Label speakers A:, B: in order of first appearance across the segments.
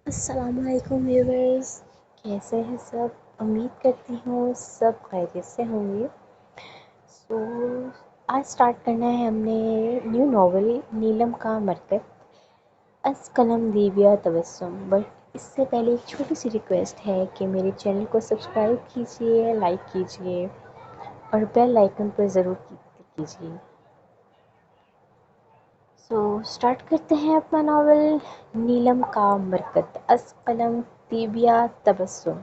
A: السلام علیکم ویورز، کیسے ہیں سب؟ امید کرتی ہوں سب خیریت سے ہوں گے۔ سو آج اسٹارٹ کرنا ہے ہم نے نیو ناول نیلم کا مرکب از قلم دیویا تبسم، بٹ اس سے پہلے ایک چھوٹی سی ریکویسٹ ہے کہ میرے چینل کو سبسکرائب کیجیے، لائک کیجیے اور بیل آئیکن پر ضرور کلک کیجیے۔ اسٹارٹ کرتے ہیں اپنا ناول نیلم کا مرکب از قلم دیویا تبسم۔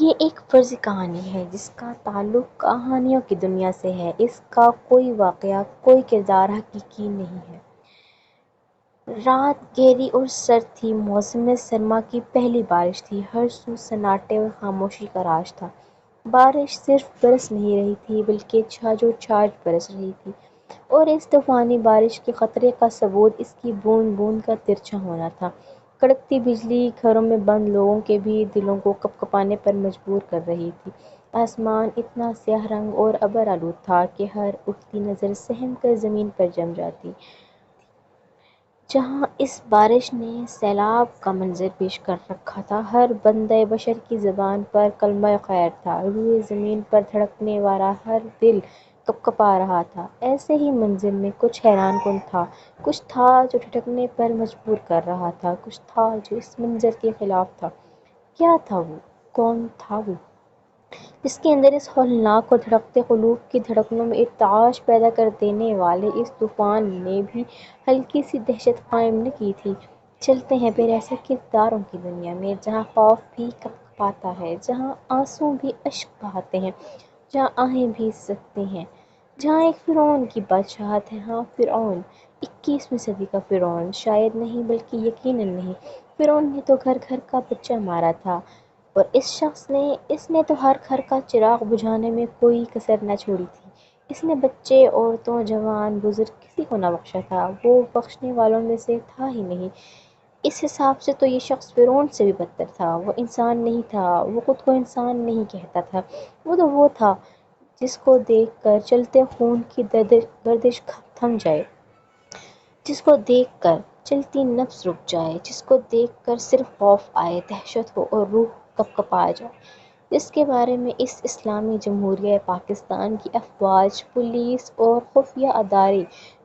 A: یہ ایک فرضی کہانی ہے جس کا تعلق کہانیوں کی دنیا سے ہے۔ اس کا کوئی واقعہ، کوئی کردار حقیقی نہیں ہے۔ رات گہری اور سرد تھی، موسم سرما کی پہلی بارش تھی، ہر سو سناٹے اور خاموشی کا راج تھا۔ بارش صرف برس نہیں رہی تھی بلکہ چھاجو چھاج برس رہی تھی، اور اس طوفانی بارش کے خطرے کا ثبوت اس کی بوند بوند کا ترچھا ہونا تھا۔ کڑکتی بجلی گھروں میں بند لوگوں کے بھی دلوں کو کپکپانے پر مجبور کر رہی تھی۔ آسمان اتنا سیاہ رنگ اور ابر آلود تھا کہ ہر اٹھتی نظر سہم کر زمین پر جم جاتی۔ جہاں اس بارش نے سیلاب کا منظر پیش کر رکھا تھا، ہر بندہ بشر کی زبان پر کلمہ خیر تھا، روئے زمین پر دھڑکنے والا ہر دل کپکپا رہا تھا۔ ایسے ہی منظر میں کچھ حیران کن تھا، کچھ تھا جو ٹھٹکنے پر مجبور کر رہا تھا، کچھ تھا جو اس منظر کے خلاف تھا۔ کیا تھا وہ؟ کون تھا وہ جس کے اندر اس ہولناک اور دھڑکتے قلوب کی دھڑکنوں میں ارتعاش پیدا کر دینے والے اس طوفان نے بھی ہلکی سی دہشت قائم نہ کی تھی؟ چلتے ہیں پھر ایسے کرداروں کی دنیا میں جہاں خوف بھی کپکپاتا ہے، جہاں آنسو بھی اشک بہاتے ہیں، جہاں آہیں بھی سکتے ہیں، جہاں ایک فرعون کی بادشاہت ہے۔ ہاں، فرعون، 21ویں صدی کا فرعون، شاید نہیں بلکہ یقیناً نہیں۔ فرعون نے تو گھر گھر کا بچہ مارا تھا، اور اس نے تو ہر گھر کا چراغ بجھانے میں کوئی کسر نہ چھوڑی تھی۔ اس نے بچے، عورتوں، جوان، بزرگ کسی کو نہ بخشا تھا، وہ بخشنے والوں میں سے تھا ہی نہیں۔ اس حساب سے تو یہ شخص فرعون سے بھی بدتر تھا۔ وہ انسان نہیں تھا، وہ خود کو انسان نہیں کہتا تھا، وہ تھا جس کو دیکھ کر چلتے خون کی گردش تھم جائے، جس کو دیکھ کر چلتی نفس رک جائے، جس کو دیکھ کر صرف خوف آئے، دہشت ہو اور روح کپکپا جائے، جس کے بارے میں اس اسلامی جمہوریہ پاکستان کی افواج، پولیس اور خفیہ ادارے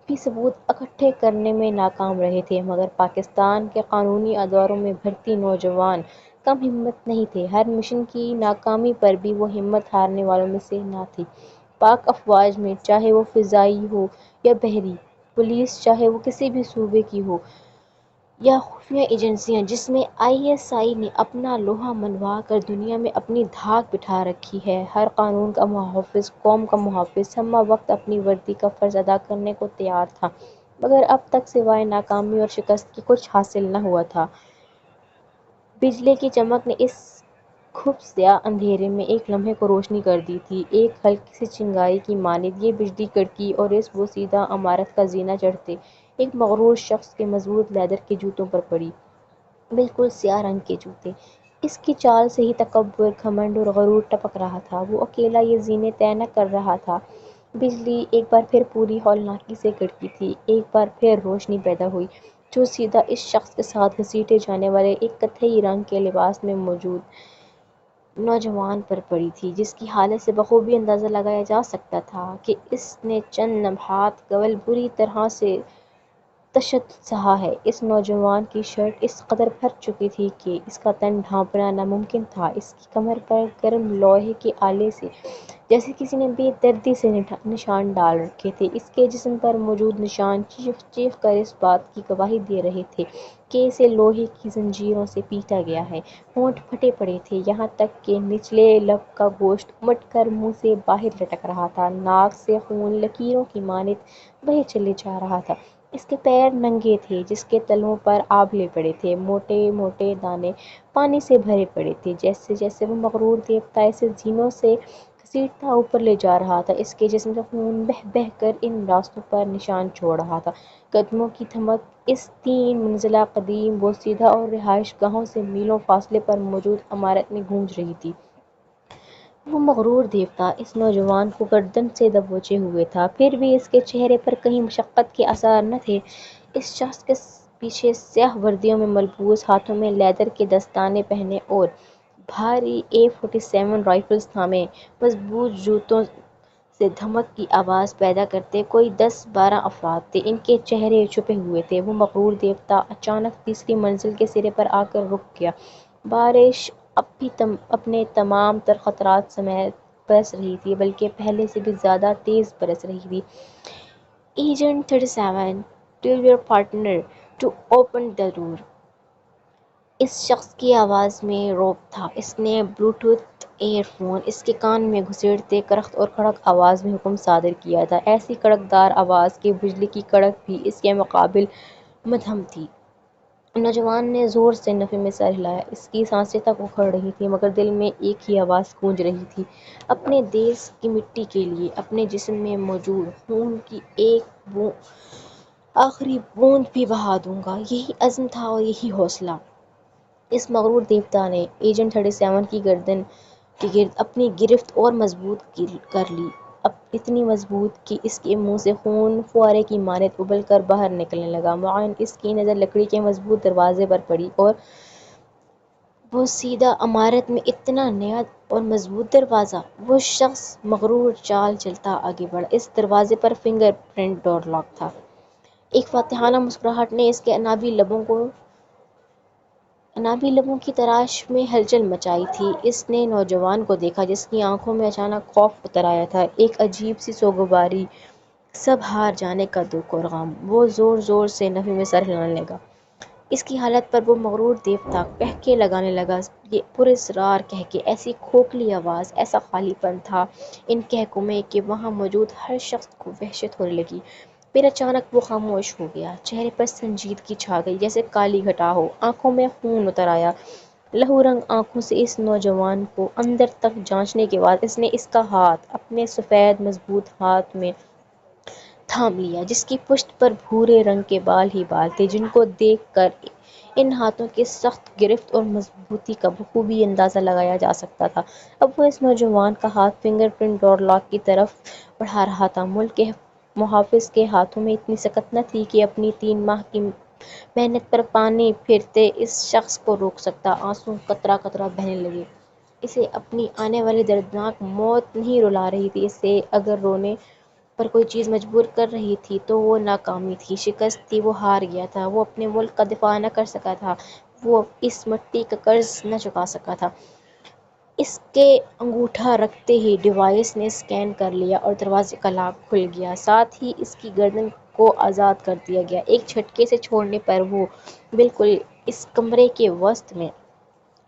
A: بھی ثبوت اکٹھے کرنے میں ناکام رہے تھے، مگر پاکستان کے قانونی اداروں میں بھرتی نوجوان کم ہمت نہیں تھے۔ ہر مشن کی ناکامی پر بھی وہ ہمت ہارنے والوں میں سے نہ تھی۔ پاک افواج میں، چاہے وہ فضائی ہو یا بحری پولیس، چاہے وہ کسی بھی صوبے کی ہو، یا خفیہ ایجنسیاں جس میں ISI نے اپنا لوہا منوا کر دنیا میں اپنی دھاک بٹھا رکھی ہے، ہر قانون کا محافظ، قوم کا محافظ ہمہ وقت اپنی وردی کا فرض ادا کرنے کو تیار تھا، مگر اب تک سوائے ناکامی اور شکست کے کچھ حاصل نہ ہوا تھا۔ بجلی کی چمک نے اس گھپ سیاہ اندھیرے میں ایک لمحے کو روشنی کر دی تھی، ایک ہلکی سی چنگاری کی مانند یہ بجلی کڑکی اور اس بوسیدہ عمارت کا زینہ چڑھتے ایک مغرور شخص کے مضبوط لیدر کے جوتوں پر پڑی، بالکل سیاہ رنگ کے جوتے۔ اس کی چال سے ہی تکبر، گھمنڈ اور غرور ٹپک رہا تھا۔ وہ اکیلا یہ زینے طے نہ کر رہا تھا۔ بجلی ایک بار پھر پوری ہولناکی سے کڑکی تھی، ایک بار پھر روشنی پیدا ہوئی جو سیدھا اس شخص کے ساتھ گھسیٹے جانے والے ایک قطعی رنگ کے لباس میں موجود نوجوان پر پڑی تھی، جس کی حالت سے بخوبی اندازہ لگایا جا سکتا تھا کہ اس نے چند لمحات قبل بری طرح سے تشدد سہا ہے۔ اس نوجوان کی شرٹ اس قدر بھر چکی تھی کہ اس کا تن ڈھانپنا ناممکن تھا، اس کی کمر پر گرم لوہے کے آلے سے جیسے کسی نے بے دردی سے نشان ڈال رکھے تھے۔ اس کے جسم پر موجود نشان چیخ چیخ کر اس بات کی گواہی دے رہے تھے کہ اسے لوہے کی زنجیروں سے پیٹا گیا ہے۔ ہونٹ پھٹے پڑے تھے، یہاں تک کہ نچلے لب کا گوشت امٹ کر منہ سے باہر لٹک رہا تھا، ناک سے خون لکیروں کی مانند بہہ چلے جا رہا تھا۔ اس کے پیر ننگے تھے، جس کے تلوؤں پر آبلے پڑے تھے، موٹے موٹے دانے پانی سے بھرے پڑے تھے۔ جیسے جیسے وہ مغرور دیوتا اسے زینوں سے گھسیٹتا اوپر لے جا رہا تھا، اس کے جسم سے خون بہہ بہہ کر ان راستوں پر نشان چھوڑ رہا تھا۔ قدموں کی تھمک اس 3 منزلہ قدیم بوسیدہ اور رہائش گاہوں سے میلوں فاصلے پر موجود عمارت میں گونج رہی تھی۔ وہ مغرور دیوتا اس نوجوان کو گردن سے دبوچے ہوئے تھا، پھر بھی اس کے چہرے پر کہیں مشقت کے آثار نہ تھے۔ اس شخص کے پیچھے سیاہ وردیوں میں ملبوس، ہاتھوں میں لیدر کے دستانے پہنے اور بھاری AK-47 رائفلز تھامے مضبوط جوتوں سے دھمک کی آواز پیدا کرتے کوئی 10-12 افراد تھے۔ ان کے چہرے چھپے ہوئے تھے۔ وہ مغرور دیوتا اچانک تیسری منزل کے سرے پر آ کر رک گیا۔ بارش اب بھی اپنے تمام تر خطرات سمیت برس رہی تھی، بلکہ پہلے سے بھی زیادہ تیز برس رہی تھی۔ Agent 37 tell your partner to open the door. اس شخص کی آواز میں رعب تھا۔ اس نے بلوٹوتھ ایئر فون اس کے کان میں گھسیٹتے کرخت اور کڑک آواز میں حکم صادر کیا تھا، ایسی کڑکدار آواز کہ بجلی کی کڑک بھی اس کے مقابل مدھم تھی۔ نوجوان نے زور سے نفی میں سر ہلایا۔ اس کی سانسیں تک اکھڑ رہی تھیں، مگر دل میں ایک ہی آواز گونج رہی تھی، اپنے دیس کی مٹی کے لیے، اپنے جسم میں موجود خون کی ایک آخری بوند بھی بہا دوں گا۔ یہی عزم تھا اور یہی حوصلہ۔ اس مغرور دیوتا نے ایجنٹ 37 کی گردن کے گرد اپنی گرفت اور مضبوط کر لی، اتنی مضبوط کہ اس کے منہ سے خون فوارے کی مانند ابل کر باہر نکلنے لگا۔ معاون اس کی نظر لکڑی کے مضبوط دروازے پر پڑی اور بوسیدہ عمارت میں اتنا نیا اور مضبوط دروازہ! وہ شخص مغرور چال چلتا آگے بڑھا۔ اس دروازے پر فنگر پرنٹ ڈور لاک تھا۔ ایک فاتحانہ مسکراہٹ نے اس کے انابی لبوں کی تراش میں ہلچل مچائی تھی۔ اس نے نوجوان کو دیکھا، جس کی آنکھوں میں اچانک خوف اتر آیا تھا، ایک عجیب سی سوگواری، سب ہار جانے کا دکھ اور غم۔ وہ زور زور سے نفی میں سر ہلانے لگا۔ اس کی حالت پر وہ مغرور دیوتا قہقہے لگانے لگا، یہ پراسرار قہقہے، ایسی کھوکھلی آواز، ایسا خالی پن تھا ان قہقہوں میں کہ وہاں موجود ہر شخص کو وحشت ہونے لگی۔ پھر اچانک وہ خاموش ہو گیا۔ چہرے پر سنجیدگی چھا گئی، جیسے کالی گھٹا ہو۔ آنکھوں میں خون اتر آیا۔ لہو رنگ آنکھوں سے اس نوجوان کو اندر تک جانچنے کے بعد اس نے اس کا ہاتھ اپنے سفید مضبوط ہاتھ میں تھام لیا، جس کی پشت پر بھورے رنگ کے بال ہی بال تھے، جن کو دیکھ کر ان ہاتھوں کی سخت گرفت اور مضبوطی کا بخوبی اندازہ لگایا جا سکتا تھا۔ اب وہ اس نوجوان کا ہاتھ فنگر پرنٹ ڈور لاک کی طرف بڑھا رہا تھا۔ ملک کے محافظ کے ہاتھوں میں اتنی سکت نہ تھی کہ اپنی 3 ماہ کی محنت پر پانی پھرتے اس شخص کو روک سکتا۔ آنسو قطرہ قطرہ بہنے لگے۔ اسے اپنی آنے والی دردناک موت نہیں رلا رہی تھی، اسے اگر رونے پر کوئی چیز مجبور کر رہی تھی تو وہ ناکامی تھی، شکست تھی۔ وہ ہار گیا تھا، وہ اپنے ملک کا دفاع نہ کر سکا تھا، وہ اس مٹی کا قرض نہ چکا سکا تھا۔ اس کے انگوٹھا رکھتے ہی ڈیوائس نے اسکین کر لیا اور دروازے کا لاک کھل گیا، ساتھ ہی اس کی گردن کو آزاد کر دیا گیا۔ ایک جھٹکے سے چھوڑنے پر وہ بالکل اس کمرے کے وسط میں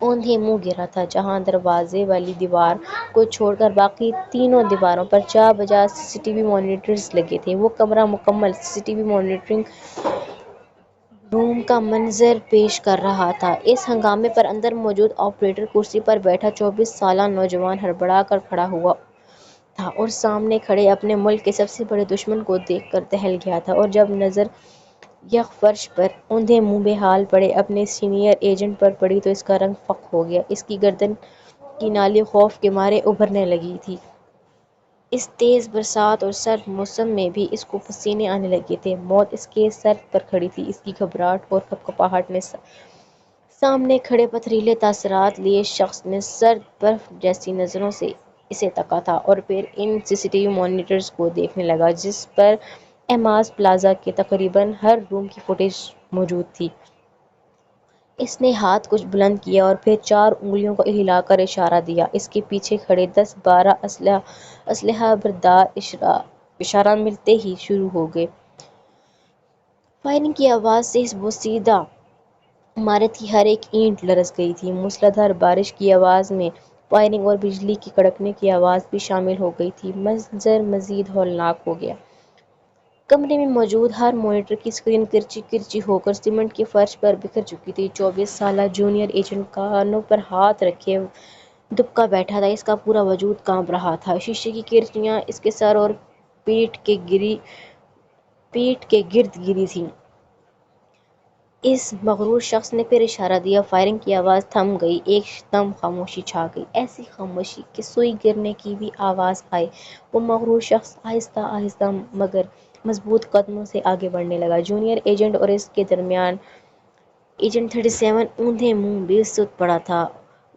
A: اوندھے منہ گرا تھا، جہاں دروازے والی دیوار کو چھوڑ کر باقی تینوں دیواروں پر جا بجا CCTV مانیٹرز لگے تھے۔ وہ کمرہ مکمل CCTV مانیٹرنگ روم کا منظر پیش کر رہا تھا۔ اس ہنگامے پر اندر موجود آپریٹر کرسی پر بیٹھا 24 سالہ نوجوان ہڑبڑا کر کھڑا ہوا تھا اور سامنے کھڑے اپنے ملک کے سب سے بڑے دشمن کو دیکھ کر دہل گیا تھا، اور جب نظر یک فرش پر اوندھے منہ بے حال پڑے اپنے سینئر ایجنٹ پر پڑی تو اس کا رنگ فاقہ ہو گیا۔ اس کی گردن کی نالی خوف کے مارے ابھرنے لگی تھی۔ اس تیز برسات اور سرد موسم میں بھی اس کو پسینے آنے لگے تھے۔ موت اس کے سر پر کھڑی تھی۔ اس کی گھبراہٹ اور کپکپاہٹ نے سامنے کھڑے پتھریلے تاثرات لیے شخص نے سرد برف جیسی نظروں سے اسے تکا تھا، اور پھر ان CCTV مانیٹرز کو دیکھنے لگا جس پر ایماز پلازا کے تقریباً ہر روم کی فوٹیج موجود تھی۔ اس نے ہاتھ کچھ بلند کیا اور پھر 4 انگلیوں کو ہلا کر اشارہ دیا۔ اس کے پیچھے کھڑے 10-12 اسلحہ بردار اشارہ ملتے ہی شروع ہو گئے۔ فائرنگ کی آواز سے اس بوسیدہ عمارت کی ہر ایک اینٹ لرز گئی تھی۔ موسلادھار بارش کی آواز میں فائرنگ اور بجلی کی کڑکنے کی آواز بھی شامل ہو گئی تھی۔ منظر مزید ہولناک ہو گیا۔ کمرے میں موجود ہر مانیٹر کی اسکرین کرچی کرچی ہو کر سیمنٹ کے فرش پر بکھر چکی تھی۔ 24 سالہ جونیئر ایجنٹ کانوں پر ہاتھ رکھے دبکا بیٹھا تھا، اس کا پورا وجود کانپ رہا تھا۔ شیشے کی کرچیاں اس کے سر اور پیٹھ کے گرد گری تھیں۔ اس مغرور شخص نے پھر اشارہ دیا۔ فائرنگ کی آواز تھم گئی۔ ایک دم خاموشی چھا گئی، ایسی خاموشی کہ سوئی گرنے کی بھی آواز آئے۔ وہ مغرور شخص آہستہ آہستہ مگر مضبوط قدموں سے آگے بڑھنے لگا۔ جونیئر ایجنٹ اور اس کے درمیان ایجنٹ 37 اوندھے منہ بے سود پڑا تھا۔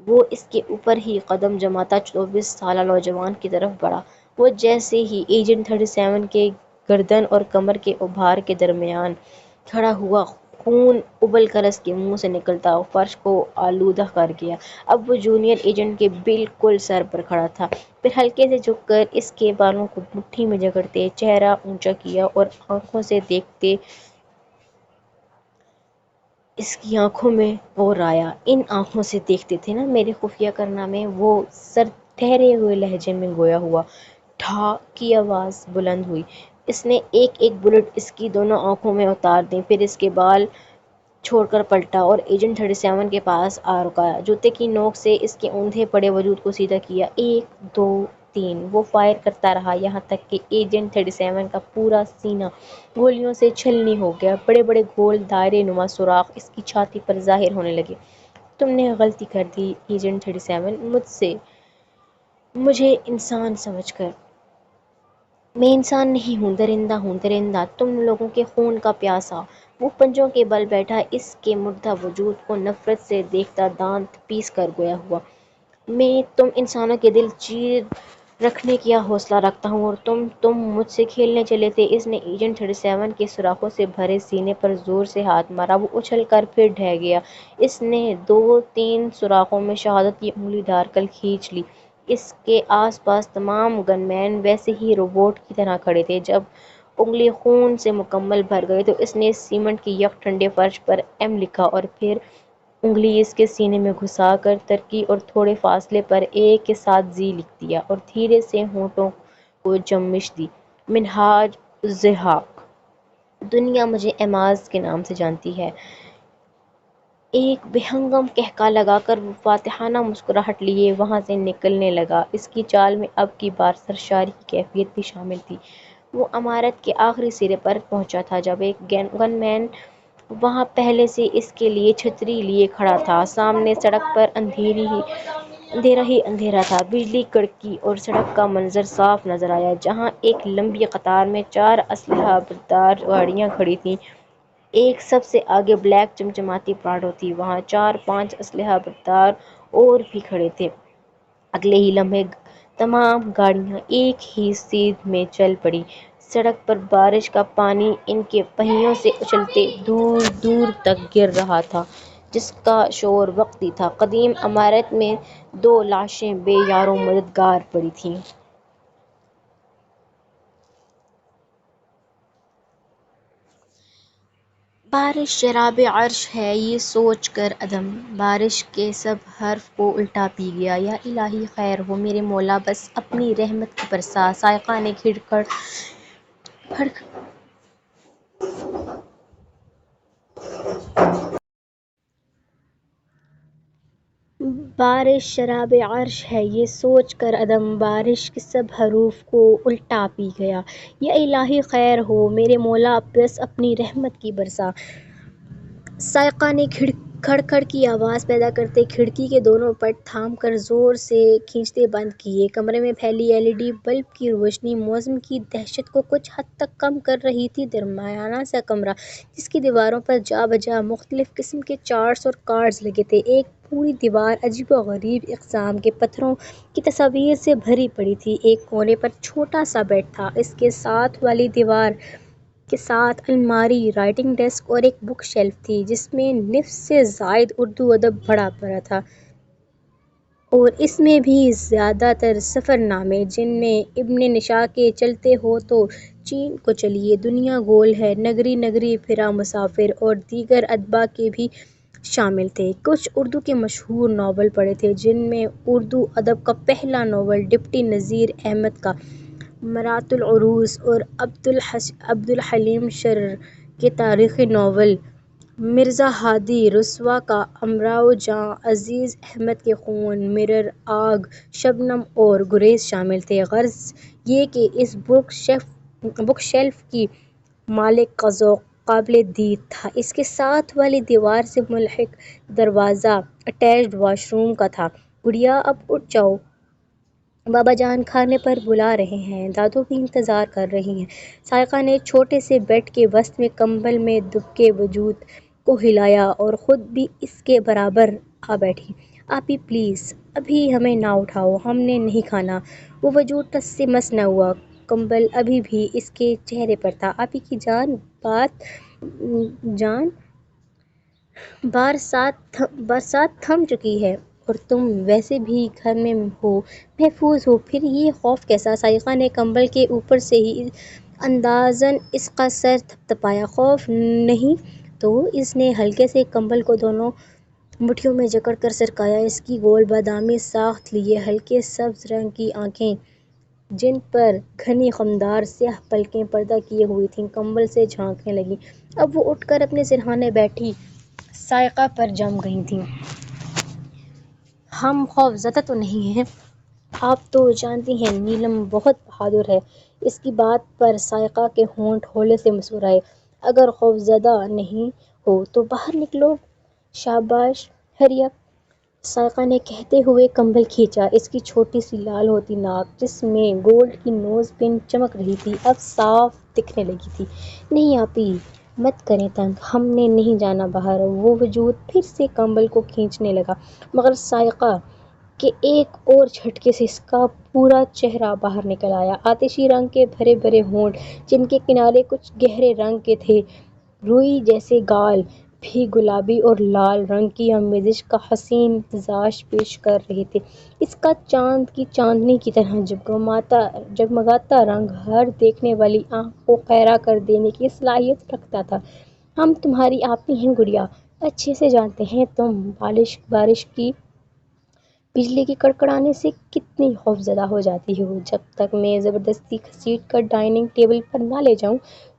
A: وہ اس کے اوپر ہی قدم جماتا 24 سالہ نوجوان کی طرف بڑھا۔ وہ جیسے ہی ایجنٹ 37 کے گردن اور کمر کے ابھار کے درمیان کھڑا ہوا، خون ابل کر اس کے منہ سے نکلتا فرش کو آلودہ کر گیا۔ اب وہ جونیئر ایجنٹ کے بالکل سر پر کھڑا تھا، پھر ہلکے سے جھک کر اس کے بالوں کو مٹھی میں جکڑتے چہرہ اونچا کیا اور آنکھوں سے دیکھتے اس کی آنکھوں میں غور آیا۔ ان آنکھوں سے دیکھتے تھے نا میرے خفیہ کارنامے، وہ سر ٹھہرے ہوئے لہجے میں گویا ہوا۔ ٹھا کی آواز بلند ہوئی۔ اس نے ایک ایک بلٹ اس کی دونوں آنکھوں میں اتار دیں، پھر اس کے بال چھوڑ کر پلٹا اور ایجنٹ 37 کے پاس آ رکایا۔ جوتے کی نوک سے اس کے اوندھے پڑے وجود کو سیدھا کیا۔ 1 2 3 وہ فائر کرتا رہا یہاں تک کہ ایجنٹ 37 کا پورا سینہ گولیوں سے چھلنی ہو گیا۔ بڑے بڑے گول دائرے نما سوراخ اس کی چھاتی پر ظاہر ہونے لگے۔ تم نے غلطی کر دی ایجنٹ 37 مجھے انسان سمجھ کر۔ میں انسان نہیں ہوں، درندہ ہوں، درندہ، تم لوگوں کے خون کا پیاسا۔ وہ پنجوں کے بل بیٹھا، اس کے مردہ وجود کو نفرت سے دیکھتا دانت پیس کر گویا ہوا۔ میں تم انسانوں کے دل چیر رکھنے کا حوصلہ رکھتا ہوں اور تم مجھ سے کھیلنے چلے تھے۔ اس نے ایجنٹ 37 کے سوراخوں سے بھرے سینے پر زور سے ہاتھ مارا، وہ اچھل کر پھر ڈھہ گیا۔ اس نے 2 3 سوراخوں میں شہادت کی انگلی ڈال کر کھینچ لی۔ اس کے آس پاس تمام گن مین ویسے ہی روبوٹ کی طرح کھڑے تھے۔ جب انگلی خون سے مکمل بھر گئی تو اس نے سیمنٹ کی یک ٹھنڈے فرش پر ایم لکھا اور پھر انگلی اس کے سینے میں گھسا کر ترقی اور تھوڑے فاصلے پر اے کے ساتھ زی لکھ دیا اور دھیرے سے ہونٹوں کو جنبش دی۔ منہاج الضحاک۔ دنیا مجھے ایماز کے نام سے جانتی ہے۔ ایک بے ہنگم قہقہہ لگا کر وہ فاتحانہ مسکراہٹ لیے وہاں سے نکلنے لگا۔ اس کی چال میں اب کی بار سرشاری کی کیفیت بھی شامل تھی۔ وہ عمارت کے آخری سرے پر پہنچا تھا جب ایک گن مین وہاں پہلے سے اس کے لیے چھتری لیے کھڑا تھا۔ سامنے سڑک پر اندھیرا ہی اندھیرا تھا۔ بجلی کڑکی اور سڑک کا منظر صاف نظر آیا، جہاں ایک لمبی قطار میں 4 اسلحہ بردار گاڑیاں کھڑی تھیں۔ ایک سب سے آگے بلیک چمچماتی پراڈو تھی، وہاں 4 5 اسلحہ بردار اور بھی کھڑے تھے۔ اگلے ہی لمحے تمام گاڑیاں ایک ہی سیدھ میں چل پڑیں۔ سڑک پر بارش کا پانی ان کے پہیوں سے اچھلتے دور دور تک گر رہا تھا، جس کا شور وقتی تھا۔ قدیم عمارت میں 2 لاشیں بے یار و مددگار پڑی تھیں۔ بارش شراب عرش ہے یہ سوچ کر ادم بارش کے سب حرف کو الٹا پی گیا۔ یا الہی خیر ہو میرے مولا، بس اپنی رحمت کی برسا۔ سائقہ نے بارش شراب عرش ہے یہ سوچ کر ادم بارش کے سب حروف کو الٹا پی گیا۔ یا الہی خیر ہو میرے مولا، بس اپنی رحمت کی برسا۔ سائقہ نے کھڑ کھڑ کی آواز پیدا کرتے کھڑکی کے دونوں پٹ تھام کر زور سے کھینچتے بند کیے۔ کمرے میں پھیلی LED بلب کی روشنی موسم کی دہشت کو کچھ حد تک کم کر رہی تھی۔ درمیانہ سا کمرہ، جس کی دیواروں پر جا بجا مختلف قسم کے چارٹس اور کارڈز لگے تھے، ایک پوری دیوار عجیب و غریب اقسام کے پتھروں کی تصاویر سے بھری پڑی تھی۔ ایک کونے پر چھوٹا سا بیڈ تھا، اس کے ساتھ والی دیوار کے ساتھ الماری، رائٹنگ ڈیسک اور ایک بک شیلف تھی، جس میں نصف سے زائد اردو ادب بھرا پڑا تھا، اور اس میں بھی زیادہ تر سفر نامے، جن میں ابن نشا کے چلتے ہو تو چین کو چلیے، دنیا گول ہے، نگری نگری پھرا مسافر اور دیگر ادبا کے بھی شامل تھے۔ کچھ اردو کے مشہور ناول پڑے تھے، جن میں اردو ادب کا پہلا ناول ڈپٹی نذیر احمد کا مرات العروس اور عبدالحلیم شرر کے تاریخی ناول مرزا ہادی رسوا کا امراؤ جاں، عزیز احمد کے خون، مرر، آگ، شبنم اور گریز شامل تھے۔ غرض یہ کہ اس بک شیلف کی مالک کا ذوق قابل دید تھا۔ اس کے ساتھ والی دیوار سے ملحق دروازہ اٹیچڈ واش روم کا تھا۔ گڑیا اب اٹھ جاؤ۔ بابا جان کھانے پر بلا رہے ہیں، دادو بھی انتظار کر رہی ہیں۔ سائقہ نے چھوٹے سے بیڈ کے وسط میں کمبل میں دبکے وجود کو ہلایا اور خود بھی اس کے برابر آ بیٹھی۔ آپی پلیز ابھی ہمیں نہ اٹھاؤ، ہم نے نہیں کھانا۔ وہ وجود ٹس سے مس نہ ہوا، کمبل ابھی بھی اس کے چہرے پر تھا۔ آپی کی جان برسات تھم چکی ہے اور تم ویسے بھی گھر میں ہو، محفوظ ہو، پھر یہ خوف کیسا؟ سائقہ نے کمبل کے اوپر سے ہی اندازاً اس کا سر تھپتھپایا۔ خوف نہیں تو؟ اس نے ہلکے سے کمبل کو دونوں مٹھیوں میں جکڑ کر سرکایا۔ اس کی گول بادامی ساخت لیے ہلکے سبز رنگ کی آنکھیں جن پر گھنی خمدار سیاہ پلکیں پردہ کیے ہوئی تھیں کمبل سے جھانکنے لگیں۔ اب وہ اٹھ کر اپنے سرہانے بیٹھی سائقہ پر جم گئی تھیں۔ ہم خوفزدہ تو نہیں ہیں؟ آپ تو جانتی ہیں نیلم بہت بہادر ہے۔ اس کی بات پر سائقہ کے ہونٹ ہولے سے مسکرائے۔ اگر خوفزدہ نہیں ہو تو باہر نکلو۔ شاباش حریہ، سائقہ نے کہتے ہوئے کمبل کھینچا۔ اس کی چھوٹی سی لال ہوتی ناک جس میں گولڈ کی نوز پن چمک رہی تھی اب صاف دکھنے لگی تھی۔ نہیں آپی، مت کریں تنگ، ہم نے نہیں جانا باہر۔ وہ وجود پھر سے کمبل کو کھینچنے لگا مگر سائقہ کے ایک اور جھٹکے سے اس کا پورا چہرہ باہر نکل آیا۔ آتشی رنگ کے بھرے بھرے ہونٹ جن کے کنارے کچھ گہرے رنگ کے تھے، روئی جیسے گال بھی گلابی اور لال رنگ کی آمیزش کا حسین امتزاج پیش کر رہے تھے۔ اس کا چاند کی چاندنی کی طرح جگمگاتا رنگ ہر دیکھنے والی آنکھ کو خیرہ کر دینے کی صلاحیت رکھتا تھا۔ ہم تمہاری آپی ہیں گڑیا، اچھے سے جانتے ہیں تم بارش کی بجلی کے کڑکڑانے سے کتنی خوفزدہ ہو جاتی ہو۔ جب تک میں زبردستی گھسیٹ کر ڈائننگ ٹیبل پر نہ لے جاؤں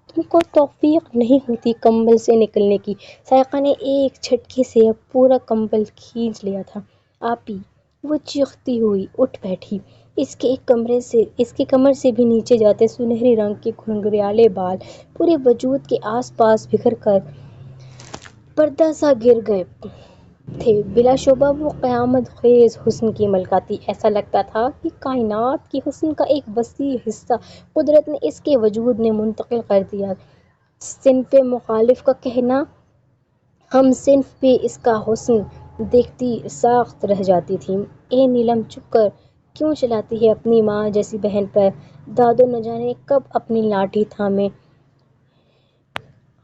A: تم کو توفیق نہیں ہوتی کمبل سے نکلنے کی۔ سائقہ نے ایک جھٹکے سے اب پورا کمبل کھینچ لیا تھا۔ آپی، وہ چیختی ہوئی اٹھ بیٹھی۔ اس کے کمر سے بھی نیچے جاتے سنہری رنگ کے گھنگریالے بال پورے وجود کے آس پاس بکھر کر پردہ سا گر گئے تھے۔ بلا شبہ وہ قیامت خیز حسن کی ملکہ تھی۔ ایسا لگتا تھا کہ کائنات کے حسن کا ایک وسیع حصہ قدرت نے اس کے وجود میں منتقل کر دیا۔ صنف مخالف کا کہنا، ہم صنف بھی اس کا حسن دیکھتی ساخت رہ جاتی تھی۔ اے نیلم، چپ کر کیوں چلاتی ہے اپنی ماں جیسی بہن پر؟ دادو نہ جانے کب اپنی لاٹھی تھامے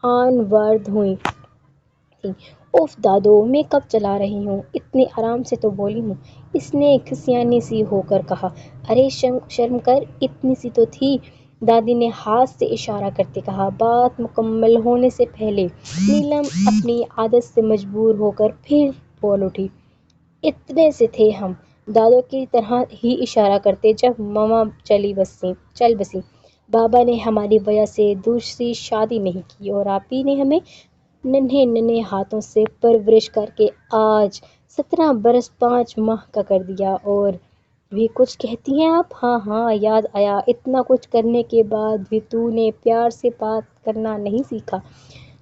A: آن وارد ہوئی تھیں۔ اف دادو، میں کب چلا رہی ہوں، اتنے آرام سے تو بولی ہوں، اس نے کھسیانی سی ہو کر کہا۔ ارے شرم کر، اتنی سی تو تھی، دادی نے ہاتھ سے اشارہ کرتے کہا۔ بات مکمل ہونے سے پہلے نیلم اپنی عادت سے مجبور ہو کر پھر بول اٹھی۔ اتنے سے تھے ہم دادو کی طرح ہی اشارہ کرتے جب ماما چل بسیں۔ بابا نے ہماری وجہ سے دوسری شادی نہیں کی اور آپی نے ہمیں ننھے ہاتھوں سے پرورش کر کے آج 17 برس 5 ماہ کا کر دیا۔ اور بھی کچھ کہتی ہیں آپ؟ ہاں یاد آیا، اتنا کچھ کرنے کے بعد بھی تو نے پیار سے بات کرنا نہیں سیکھا۔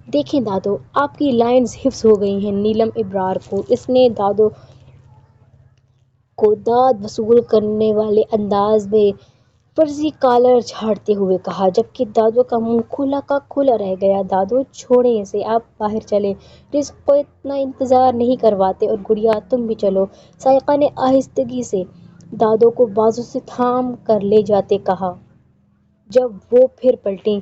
A: دیکھیں دادو، آپ کی لائنز حفظ ہو گئی ہیں۔ نیلم ابرار کو اس نے دادو کو داد وصول کرنے والے انداز میں فرضی کالر جھاڑتے ہوئے کہا، جبکہ دادو کا منہ کھلا کا کھلا رہ گیا۔ دادو چھوڑیں اسے، آپ باہر چلیں، رزق کو اتنا انتظار نہیں کرواتے۔ اور گڑیا تم بھی چلو، سائقہ نے آہستگی سے دادو کو بازو سے تھام کر لے جاتے کہا۔ جب وہ پھر پلٹیں،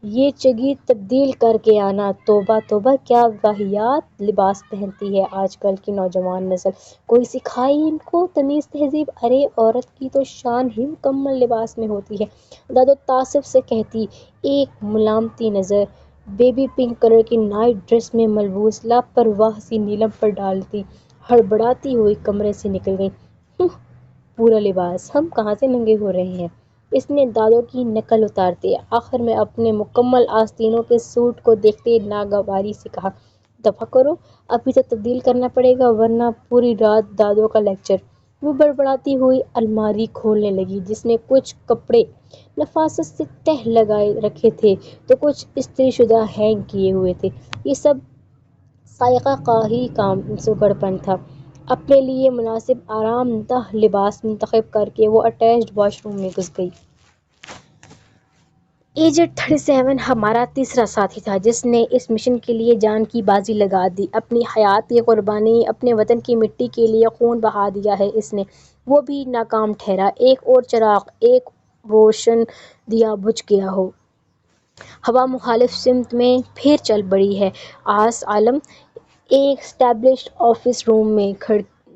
A: یہ چگی تبدیل کر کے آنا، توبہ توبہ کیا واہیات لباس پہنتی ہے آج کل کی نوجوان نسل، کوئی سکھائے ان کو تمیز تہذیب؟ ارے عورت کی تو شان ہی مکمل لباس میں ہوتی ہے، دادو تعصب سے کہتی، ایک ملامتی نظر بیبی پنک کلر کی نائٹ ڈریس میں ملبوس لاپرواہ سی نیلم پر ڈالتی ہڑبڑاتی ہوئی کمرے سے نکل گئیں۔ پورا لباس، ہم کہاں سے ننگے ہو رہے ہیں؟ اس نے دادو کی نقل اتارتے آخر میں اپنے مکمل آستینوں کے سوٹ کو دیکھتے ناگواری سے کہا۔ دفع کرو، ابھی تو تبدیل کرنا پڑے گا ورنہ پوری رات دادو کا لیکچر۔ وہ بڑبڑاتی ہوئی الماری کھولنے لگی جس میں کچھ کپڑے نفاست سے تہہ لگائے رکھے تھے تو کچھ استری شدہ ہینگ کیے ہوئے تھے۔ یہ سب سائقہ کا ہی کام سوگڑ پن تھا۔ اپنے لیے مناسب آرام دہ لباس منتخب کر کے وہ اٹیچڈ واش روم میں گھس گئی۔ ایجنٹ 37 ہمارا تیسرا ساتھی تھا جس نے اس مشن کے لیے جان کی بازی لگا دی، اپنی حیات کی قربانی، اپنے وطن کی مٹی کے لیے خون بہا دیا ہے اس نے۔ وہ بھی ناکام ٹھہرا۔ ایک اور چراغ، ایک روشن دیا بجھ گیا ہو۔ ہوا مخالف سمت میں پھر چل پڑی ہے۔ آس عالم ایک اسٹیبلشڈ آفس روم میں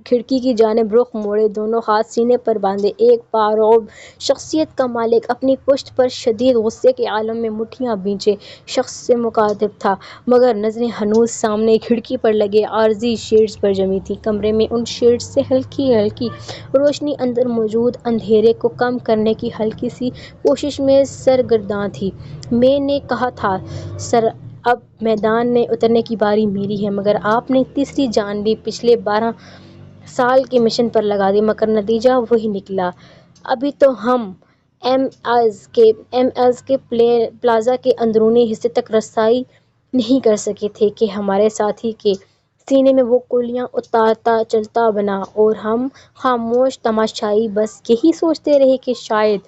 A: کھڑکی کی جانب رخ موڑے، دونوں ہاتھ سینے پر باندھے، ایک پرعرب شخصیت کا مالک اپنی پشت پر شدید غصے کے عالم میں مٹھیاں بھینچے شخص سے مخاطب تھا، مگر نظریں ہنوز سامنے کھڑکی پر لگے عارضی شیڈز پر جمی تھیں۔ کمرے میں ان شیڈز سے ہلکی ہلکی روشنی اندر موجود اندھیرے کو کم کرنے کی ہلکی سی کوشش میں سرگرداں تھی۔ میں نے کہا تھا سر اب میدان میں اترنے کی باری میری ہے، مگر آپ نے تیسری جان بھی پچھلے 12 سال کے مشن پر لگا دی، مگر نتیجہ وہی نکلا۔ ابھی تو ہم ایم ایز کے پلازا کے اندرونی حصے تک رسائی نہیں کر سکے تھے کہ ہمارے ساتھی کے سینے میں وہ گولیاں اتارتا چلتا بنا، اور ہم خاموش تماشائی بس یہی سوچتے رہے کہ شاید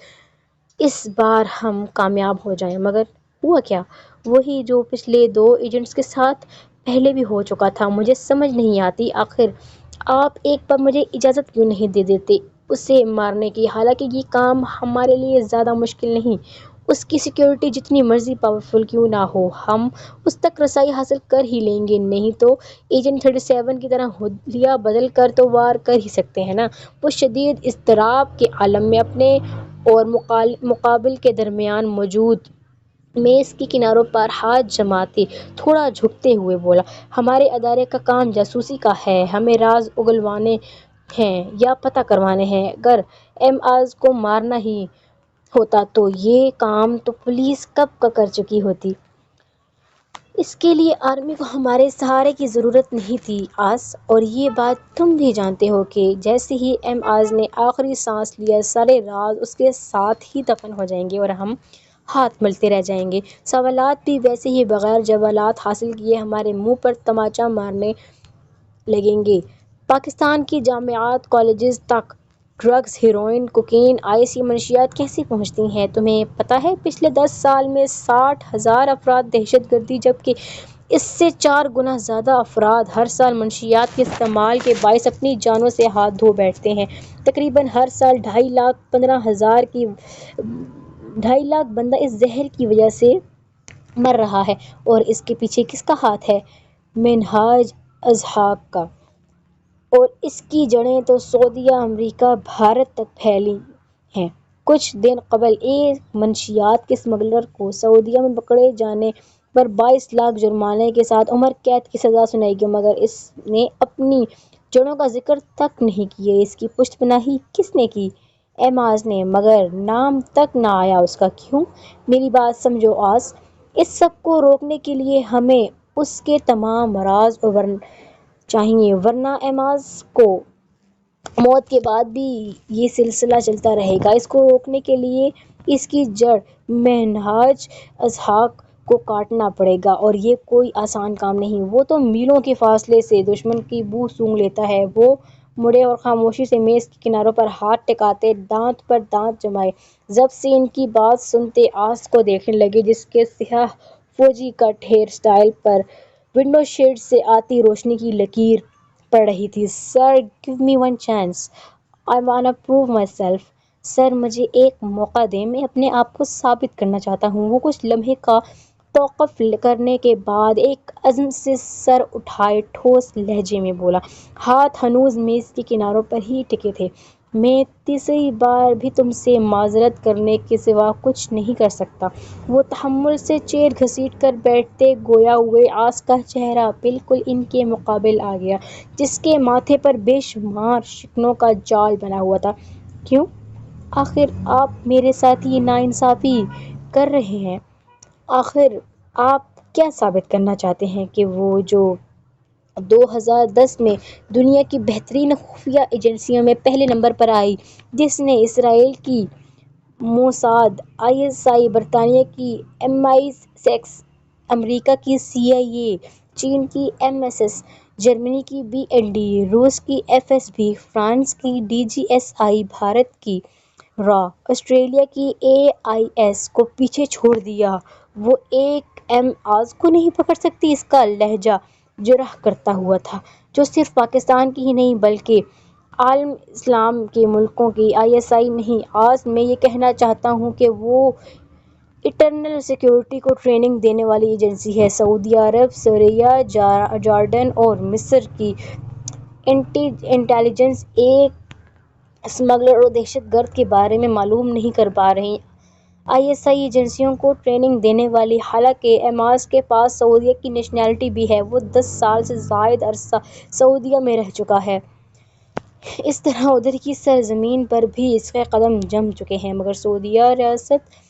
A: اس بار ہم کامیاب ہو جائیں۔ مگر ہوا کیا؟ وہی جو پچھلے 2 ایجنٹس کے ساتھ پہلے بھی ہو چکا تھا۔ مجھے سمجھ نہیں آتی آخر آپ ایک بار مجھے اجازت کیوں نہیں دے دیتے اسے مارنے کی؟ حالانکہ یہ کام ہمارے لیے زیادہ مشکل نہیں، اس کی سیکیورٹی جتنی مرضی پاورفل کیوں نہ ہو، ہم اس تک رسائی حاصل کر ہی لیں گے۔ نہیں تو ایجنٹ 37 کی طرح حلیہ بدل کر تو وار کر ہی سکتے ہیں نا؟ وہ شدید اضطراب کے عالم میں اپنے اور مقابل کے درمیان موجود میز کے کناروں پر ہاتھ جماتے تھوڑا جھکتے ہوئے بولا، ہمارے ادارے کا کام جاسوسی کا ہے، ہمیں راز اگلوانے ہیں یا پتہ کروانے ہیں۔ اگر ایم آز کو مارنا ہی ہوتا تو یہ کام تو پولیس کب کا کر چکی ہوتی۔ اس کے لیے آرمی کو ہمارے سہارے کی ضرورت نہیں تھی آس، اور یہ بات تم بھی جانتے ہو کہ جیسے ہی ایم آز نے آخری سانس لیا سارے راز اس کے ساتھ ہی دفن ہو جائیں گے اور ہم ہاتھ ملتے رہ جائیں گے۔ سوالات بھی ویسے ہی بغیر جوابات حاصل کیے ہمارے منہ پر طمانچہ مارنے لگیں گے۔ پاکستان کی جامعات کالجز تک ڈرگز، ہیروئن، کوکین، آئسی منشیات کیسے پہنچتی ہیں؟ تمہیں پتہ ہے پچھلے 10 سال میں 60,000 افراد دہشت گردی، جبکہ اس سے 4 گنا زیادہ افراد ہر سال منشیات کے استعمال کے باعث اپنی جانوں سے ہاتھ دھو بیٹھتے ہیں۔ تقریباً ہر سال 2.15 لاکھ بندہ اس زہر کی وجہ سے مر رہا ہے، اور اس کے پیچھے کس کا ہاتھ ہے؟ منہاج الحق کا۔ اور اس کی جڑیں تو سعودیہ، امریکہ، بھارت تک پھیلی ہیں۔ کچھ دن قبل ایک منشیات کے اسمگلر کو سعودیہ میں پکڑے جانے پر 22 لاکھ جرمانے کے ساتھ عمر قید کی سزا سنائی گئی، مگر اس نے اپنی جڑوں کا ذکر تک نہیں کیا۔ اس کی پشت پناہی کس نے کی؟ ایم آز نے، مگر نام تک نہ آیا اس کا۔ کیوں؟ میری بات سمجھو آس، اس سب کو روکنے کے لیے ہمیں اس کے تمام راز چاہیے، ورنہ ایم آز کو موت کے بعد بھی یہ سلسلہ چلتا رہے گا۔ اس کو روکنے کے لیے اس کی جڑ منہاج الحق کو کاٹنا پڑے گا، اور یہ کوئی آسان کام نہیں۔ وہ تو میلوں کے فاصلے سے دشمن کی بو سونگھ لیتا ہے۔ وہ مڑے اور خاموشی سے میز کے کناروں پر ہاتھ ٹکاتے، دانت پر دانت جمائے، ضبط سے ان کی بات سنتے آس کو دیکھنے لگے جس کے سیاہ فوجی کٹ ہیئر سٹائل پر ونڈو شیڈ سے آتی روشنی کی لکیر پڑ رہی تھی۔ Sir give me one chance, I wanna prove myself. Sir مجھے ایک موقع دیں، میں اپنے آپ کو ثابت کرنا چاہتا ہوں۔ وہ کچھ لمحے کا توقف کرنے کے بعد ایک عزم سے سر اٹھائے ٹھوس لہجے میں بولا، ہاتھ ہنوز میز کے کناروں پر ہی ٹکے تھے، میں تیسری بار بھی تم سے معذرت کرنے کے سوا کچھ نہیں کر سکتا۔ وہ تحمل سے چیر گھسیٹ کر بیٹھتے گویا ہوئے آس کا چہرہ بالکل ان کے مقابل آ گیا، جس کے ماتھے پر بے شمار شکنوں کا جال بنا ہوا تھا۔ کیوں؟ آخر آپ میرے ساتھ یہ ناانصافی کر رہے ہیں؟ آخر آپ کیا ثابت کرنا چاہتے ہیں کہ وہ جو 2010 میں دنیا کی بہترین خفیہ ایجنسیوں میں پہلے نمبر پر آئی، جس نے اسرائیل کی موساد، آئی ایس آئی، برطانیہ کی MI6، امریکہ کی CIA، چین کی MSS جرمنی کی BND، روس کی FSB، فرانس کی DGSI، بھارت کی RA، آسٹریلیا کی AIS کو پیچھے چھوڑ دیا۔ وہ ایک آز کو نہیں پکڑ سکتی۔ اس کا لہجہ جرح کرتا ہوا تھا، جو صرف پاکستان کی ہی نہیں بلکہ عالم اسلام کے ملکوں کی ISI نہیں۔ آج میں یہ کہنا چاہتا ہوں کہ وہ انٹرنل سیکیورٹی کو ٹریننگ دینے والی ایجنسی ہے۔ سعودی عرب، سیریا، جارڈن اور مصر کی انٹیلیجنس ایک اسمگلر اور دہشت گرد کے بارے میں معلوم نہیں کر پا رہی۔ ISI ایجنسیوں کو ٹریننگ دینے والی، حالانکہ ایماز کے پاس سعودیہ کی نیشنلٹی بھی ہے، وہ 10 سال سے زائد عرصہ سعودیہ میں رہ چکا ہے۔ اس طرح ادھر کی سرزمین پر بھی اس کے قدم جم چکے ہیں، مگر سعودیہ ریاست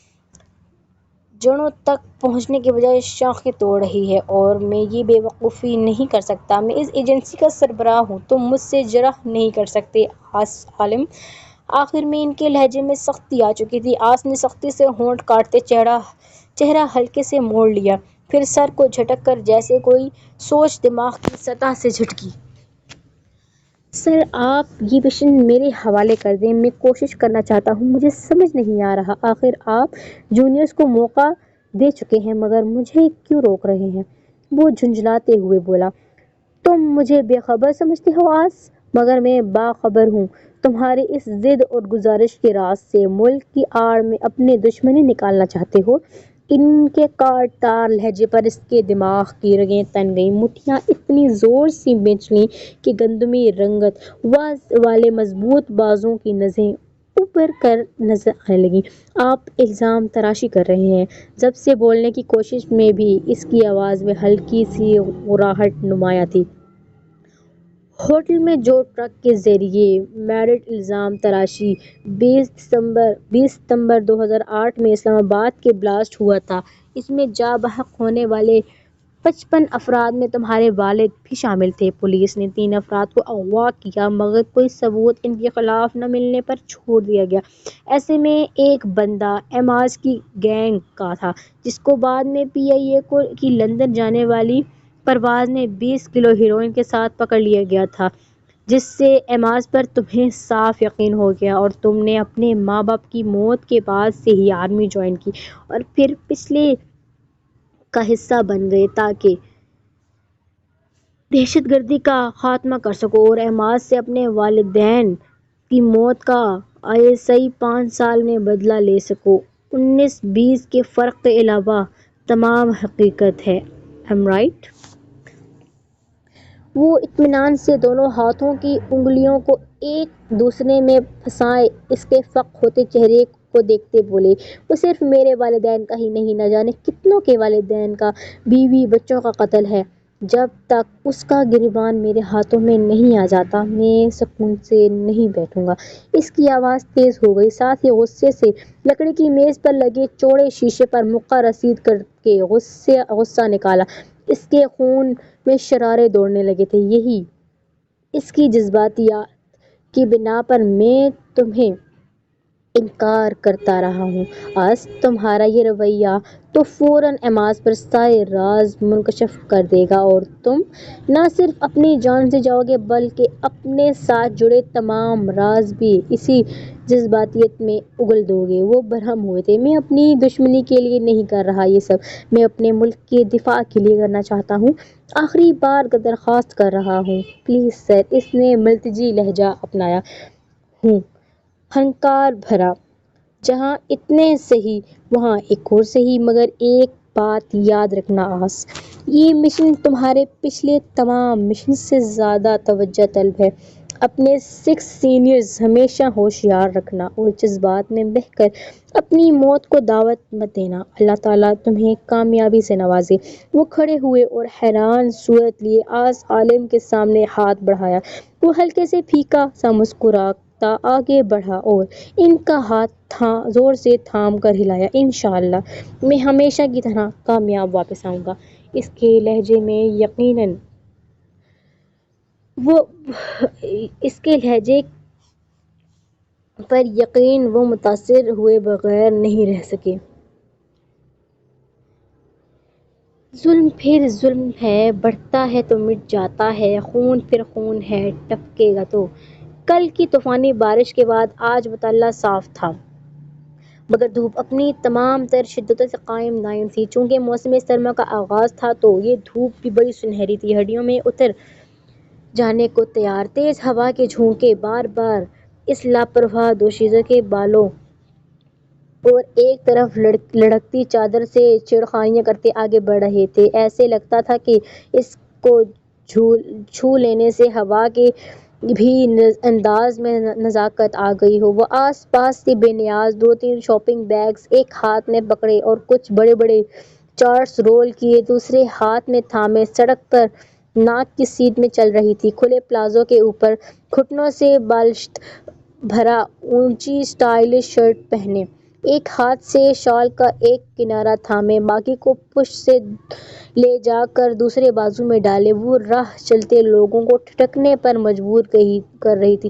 A: جڑوں تک پہنچنے کے بجائے شاخیں توڑ رہی ہے، اور میں یہ بے وقوفی نہیں کر سکتا۔ میں اس ایجنسی کا سربراہ ہوں، تم مجھ سے جرح نہیں کر سکتے عالم۔ آخر میں ان کے لہجے میں سختی آ چکی تھی۔ آس نے سختی سے ہونٹ کاٹتے چہرہ ہلکے سے موڑ لیا، پھر سر کو جھٹک کر جیسے کوئی سوچ دماغ کی سطح سے جھٹکی۔ سر، آپ یہ مشن میرے حوالے کر دیں، میں کوشش کرنا چاہتا ہوں۔ مجھے سمجھ نہیں آ رہا، آخر آپ جونیئرز کو موقع دے چکے ہیں، مگر مجھے کیوں روک رہے ہیں؟ وہ جھنجھلاتے ہوئے بولا۔ تم مجھے بے خبر سمجھتے ہو آس، مگر میں باخبر ہوں تمہاری اس ضد اور گزارش کے راز سے۔ ملک کی آڑ میں اپنی دشمنی نکالنا چاہتے ہو۔ ان کے کاٹ تار لہجے پر اس کے دماغ کی رگیں تن گئیں، مٹھیاں اتنی زور سے بھنچ لیں کہ گندمی رنگت والے مضبوط بازوؤں کی نسیں ابھر کر نظر آنے لگیں۔ آپ الزام تراشی کر رہے ہیں۔ جب سے بولنے کی کوشش میں بھی اس کی آواز میں ہلکی سی گراہٹ نمایاں تھی۔ ہوٹل میں جو ٹرک کے ذریعے میرٹھ الزام تراشی 20 ستمبر 2008 میں اسلام آباد کے بلاسٹ ہوا تھا، اس میں جاں بحق ہونے والے 55 افراد میں تمہارے والد بھی شامل تھے۔ پولیس نے 3 افراد کو اغوا کیا، مگر کوئی ثبوت ان کے خلاف نہ ملنے پر چھوڑ دیا گیا۔ ایسے میں ایک بندہ ایماز کی گینگ کا تھا، جس کو بعد میں PIA کی لندن جانے والی پرواز میں 20 کلو ہیروئن کے ساتھ پکڑ لیا گیا تھا، جس سے ایماز پر تمہیں صاف یقین ہو گیا، اور تم نے اپنے ماں باپ کی موت کے بعد سے ہی آرمی جوائن کی اور پھر پچھلے کا حصہ بن گئے تاکہ دہشت گردی کا خاتمہ کر سکو اور ایماز سے اپنے والدین کی موت کا ISI 5 سال میں بدلہ لے سکو۔ 19-20 کے فرق کے علاوہ تمام حقیقت ہے۔ I'm right؟ وہ اطمینان سے دونوں ہاتھوں کی انگلیوں کو ایک دوسرے میں پھنسائے اس کے فق ہوتے چہرے کو دیکھتے بولے۔ وہ صرف میرے والدین کا ہی نہیں، نہ جانے کتنوں کے والدین کا، بیوی بچوں کا قتل ہے۔ جب تک اس کا گریبان میرے ہاتھوں میں نہیں آ جاتا، میں سکون سے نہیں بیٹھوں گا۔ اس کی آواز تیز ہو گئی، ساتھ ہی غصے سے لکڑی کی میز پر لگے چوڑے شیشے پر مکہ رسید کر کے غصہ نکالا۔ اس کے خون میں شرارے دوڑنے لگے تھے۔ یہی اس کی جذباتیت کی بنا پر میں تمہیں انکار کرتا رہا ہوں۔ آج تمہارا یہ رویہ تو فوراً ایماز پر سائے راز منکشف کر دے گا، اور تم نہ صرف اپنی جان سے جاؤ گے بلکہ اپنے ساتھ جڑے تمام راز بھی اسی جذباتیت میں اگل دو گے۔ وہ برہم ہوئے تھے۔ میں اپنی دشمنی کے لیے نہیں کر رہا یہ سب، میں اپنے ملک کے دفاع کے لیے کرنا چاہتا ہوں۔ آخری بار درخواست کر رہا ہوں، پلیز سر۔ اس نے ملتجی لہجہ اپنایا۔ ہوں، ہنکار بھرا۔ جہاں اتنے صحیح وہاں ایک اور صحیح، مگر ایک بات یاد رکھنا آس، یہ مشن تمہارے پچھلے تمام مشن سے زیادہ توجہ طلب ہے۔ اپنے 6 سینئرز ہمیشہ ہوشیار رکھنا اور جذبات میں بہہ کر اپنی موت کو دعوت مت دینا۔ اللہ تعالیٰ تمہیں کامیابی سے نوازے۔ وہ کھڑے ہوئے اور حیران صورت لیے آس عالم کے سامنے ہاتھ بڑھایا۔ وہ ہلکے سے پھیکا سا مسکراتا آگے بڑھا اور ان کا ہاتھ زور سے تھام کر ہلایا۔ انشاءاللہ میں ہمیشہ کی طرح کامیاب واپس آؤں گا۔ اس کے لہجے میں یقیناً اس کے لہجے پر یقین وہ متاثر ہوئے بغیر نہیں رہ سکے۔ ظلم پھر ظلم ہے، بڑھتا ہے تو مٹ جاتا ہے، خون پھر خون ہے، ٹپکے گا تو۔ کل کی طوفانی بارش کے بعد آج مطلع صاف تھا، مگر دھوپ اپنی تمام تر شدت سے قائم دائم تھی۔ چونکہ موسم سرما کا آغاز تھا تو یہ دھوپ بھی بڑی سنہری تھی، ہڈیوں میں اتر جانے کو تیار۔ تیز ہوا کے جھونکے بار بار اس لاپرواہ دوشیزہ کے بالوں اور ایک طرف لڑکتی چادر سے چھیڑخانیاں کرتے آگے بڑھ رہے تھے۔ ایسے لگتا تھا کہ اس کو چھو لینے سے ہوا کے بھی انداز میں نزاکت آ گئی ہو۔ وہ آس پاس سے بے نیاز دو تین شاپنگ بیگز ایک ہاتھ میں پکڑے اور کچھ بڑے بڑے چارٹس رول کیے دوسرے ہاتھ میں تھامے سڑک پر ناک کی سیدھ میں چل رہی تھی، کھلے پلازو کے اوپر گھٹنوں سے بالشت بھرا اونچی سٹائلش شرٹ پہنے، ایک ہاتھ سے شال کا ایک کنارہ تھامے باقی کو پشت سے لے جا کر دوسرے بازو میں ڈالے وہ راہ چلتے لوگوں کو ٹھٹکنے پر مجبور کر رہی تھی۔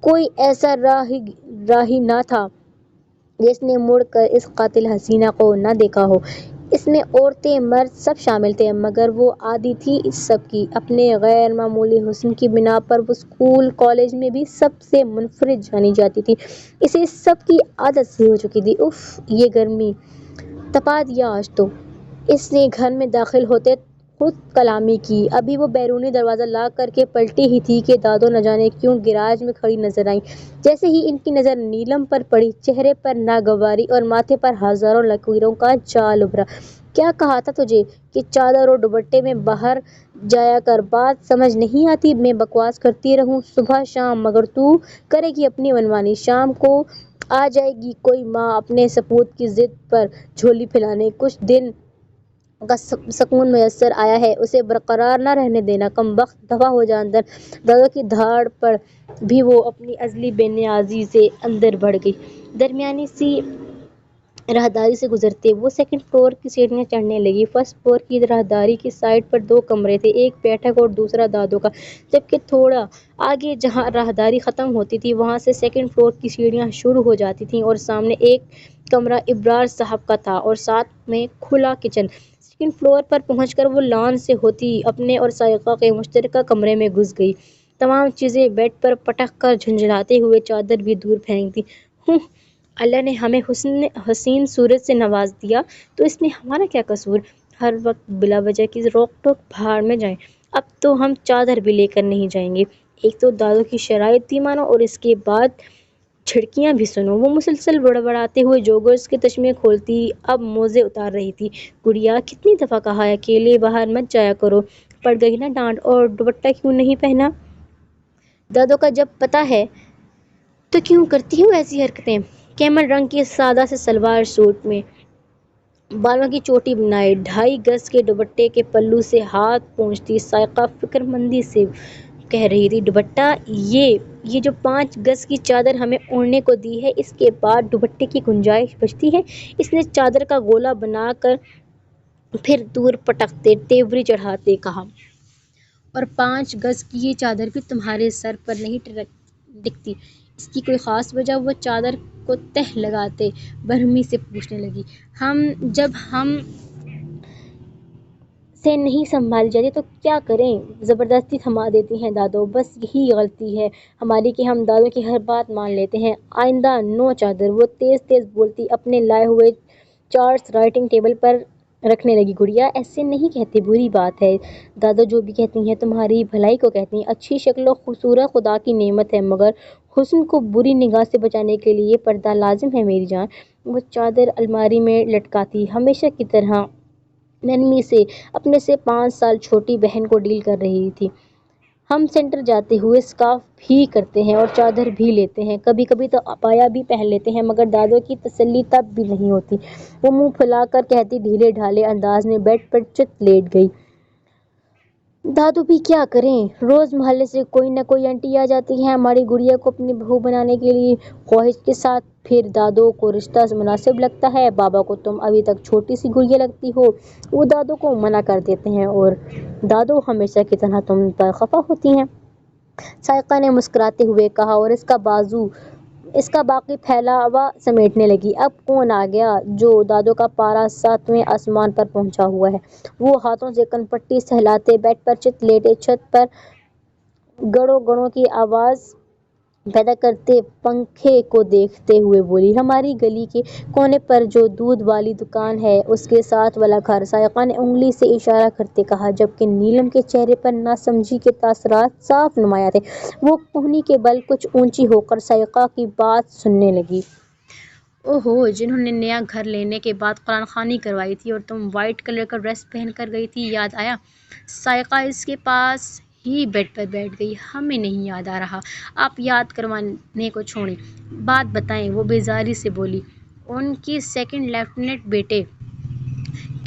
A: کوئی ایسا راہی نہ تھا جس نے مڑ کر اس قاتل حسینہ کو نہ دیکھا ہو۔ اس میں عورتیں مرد سب شامل تھے، مگر وہ عادی تھی اس سب کی۔ اپنے غیر معمولی حسن کی بنا پر وہ اسکول کالج میں بھی سب سے منفرد جانی جاتی تھی۔ اسے سب کی عادت سی ہو چکی تھی۔ اف، یہ گرمی تپا دیا آج تو۔ اس نے گھر میں داخل ہوتے خود کلامی کی۔ ابھی وہ بیرونی دروازہ لاک کر کے پلٹی ہی تھی کہ دادو نہ جانے کیوں گیراج میں کھڑی نظر آئیں۔ جیسے ہی ان کی نظر نیلم پر پڑی، چہرے پر ناگواری اور ماتھے پر ہزاروں لکیروں کا جال ابھرا۔ کیا کہا تھا تجھے کہ چادر اور دوپٹے میں باہر جایا کر؟ بات سمجھ نہیں آتی میں بکواس کرتی رہوں صبح شام، مگر تو کرے گی اپنی منمانی۔ شام کو آ جائے گی کوئی ماں اپنے سپوت کی ضد پر جھولی پھیلانے۔ کچھ دن کا سکون میسر آیا ہے، اسے برقرار نہ رہنے دینا۔ کمبخت، دفع ہو جا اندر۔ دادو کی دھاڑ پر بھی وہ اپنی ازلی بے نیازی سے اندر بڑھ گئی۔ درمیانی سی راہداری سے گزرتے وہ سیکنڈ فلور کی سیڑھیاں چڑھنے لگی۔ فرسٹ فلور کی راہداری کی سائڈ پر دو کمرے تھے، ایک بیٹھک اور دوسرا دادو کا، جبکہ تھوڑا آگے جہاں راہداری ختم ہوتی تھی وہاں سے سیکنڈ فلور کی سیڑھیاں شروع ہو جاتی تھیں اور سامنے ایک کمرہ ابرار صاحب کا تھا اور ساتھ میں کھلا کچن۔ سیکنڈ فلور پر پہنچ کر وہ لان سے ہوتی اپنے اور سائقہ کے مشترکہ کمرے میں گھس گئی۔ تمام چیزیں بیڈ پر پٹک کر جھنجھلاتے ہوئے چادر بھی دور پھینک دی۔ اللہ نے ہمیں حسین صورت سے نواز دیا تو اس میں ہمارا کیا قصور؟ ہر وقت بلا وجہ کی روک ٹوک، بھاڑ میں جائیں۔ اب تو ہم چادر بھی لے کر نہیں جائیں گے۔ ایک تو دادو کی شرائط بھی مانو اور اس کے بعد جھڑکیاں بھی سنو۔ وہ مسلسل بڑبڑاتے ہوئے جوگرز کے تشمے کھولتی اب موزے اتار رہی تھی۔ گڑیا، کتنی دفعہ کہا ہے اکیلے باہر مت جایا کرو، پڑ گئی نا ڈانٹ؟ اور دوپٹہ کیوں نہیں پہنا؟ دادو کا جب پتہ ہے تو کیوں کرتی ہوں ایسی حرکتیں؟ کیمل رنگ کی سادہ سے سلوار سوٹ میں بالوں کی چوٹی بنائے 2.5 گز کے دوپٹے کے پلو سے ہاتھ پونچھتی سائقہ فکر مندی سے کہہ رہی تھی، دوپٹہ یہ جو 5 گز کی چادر ہمیں اوڑھنے کو دی ہے، اس کے بعد دوپٹے کی گنجائش بچتی ہے؟ اس نے چادر کا گولا بنا کر پھر دور پٹکتے تیوری چڑھاتے کہا، اور 5 گز کی یہ چادر بھی تمہارے سر پر نہیں ٹکتی، اس کی کوئی خاص وجہ؟ وہ چادر کو تہہ لگاتے برہمی سے پوچھنے لگی۔ جب ہم سے نہیں سنبھالی جاتی تو کیا کریں؟ زبردستی تھما دیتی ہیں دادو۔ بس یہی غلطی ہے ہماری کہ ہم دادو کی ہر بات مان لیتے ہیں۔ آئندہ نو چادر۔ وہ تیز تیز بولتی اپنے لائے ہوئے چارٹس رائٹنگ ٹیبل پر رکھنے لگی۔ گڑیا، ایسے نہیں کہتے، بری بات ہے۔ دادو جو بھی کہتی ہیں تمہاری بھلائی کو کہتی ہیں۔ اچھی شکل و صورت خدا کی نعمت ہے، مگر حسن کو بری نگاہ سے بچانے کے لیے پردہ لازم ہے میری جان۔ وہ چادر الماری میں لٹکاتی ہمیشہ کی طرح نرمی سے اپنے سے 5 سال چھوٹی بہن کو ڈیل کر رہی تھی۔ ہم سینٹر جاتے ہوئے سکارف بھی کرتے ہیں اور چادر بھی لیتے ہیں، کبھی کبھی تو عبایا بھی پہن لیتے ہیں، مگر دادو کی تسلی تب بھی نہیں ہوتی۔ وہ منہ پھلا کر کہتی ڈھیلے ڈھالے انداز میں بیڈ پر چت لیٹ گئی۔ دادو بھی کیا کریں، روز محلے سے کوئی نہ کوئی آنٹی آ جاتی ہیں ہماری گڑیا کو اپنی بہو بنانے کے لیے خواہش کے ساتھ۔ پھر دادو کو رشتہ مناسب لگتا ہے، بابا کو تم ابھی تک چھوٹی سی گڑیا لگتی ہو، وہ دادو کو منع کر دیتے ہیں اور دادو ہمیشہ کی طرح تم پر خفا ہوتی ہیں۔ سائقہ نے مسکراتے ہوئے کہا اور اس کا بازو اس کا باقی پھیلاوا سمیٹنے لگی۔ اب کون آ گیا؟ جو دادوں کا پارا 7ویں آسمان پر پہنچا ہوا ہے۔ وہ ہاتھوں سے کنپٹی سہلاتے بیڈ پر چت لیٹے چھت پر گڑوں گڑوں کی آواز پیدا کرتے پنکھے کو دیکھتے ہوئے بولی، ہماری گلی کے کونے پر جو دودھ والی دکان ہے اس کے ساتھ والا گھر۔ سائقہ نے انگلی سے اشارہ کرتے کہا، جبکہ نیلم کے چہرے پر ناسمجھی کے تاثرات صاف نمایاں تھے۔ وہ کہنی کے بل کچھ اونچی ہو کر سائقہ کی بات سننے لگی۔ اوہو، جنہوں نے نیا گھر لینے کے بعد قرآن خوانی کروائی تھی اور تم وائٹ کلر کا ڈریس پہن کر گئی تھی، یاد آیا؟ سائقہ اس کے پاس ہی بیڈ پر بیٹھ گئی۔ ہمیں نہیں یاد آ رہا۔ آپ یاد کروانے کو چھوڑیں، بات بتائیں، وہ بیزاری سے بولی۔ ان کے سیکنڈ لیفٹیننٹ بیٹے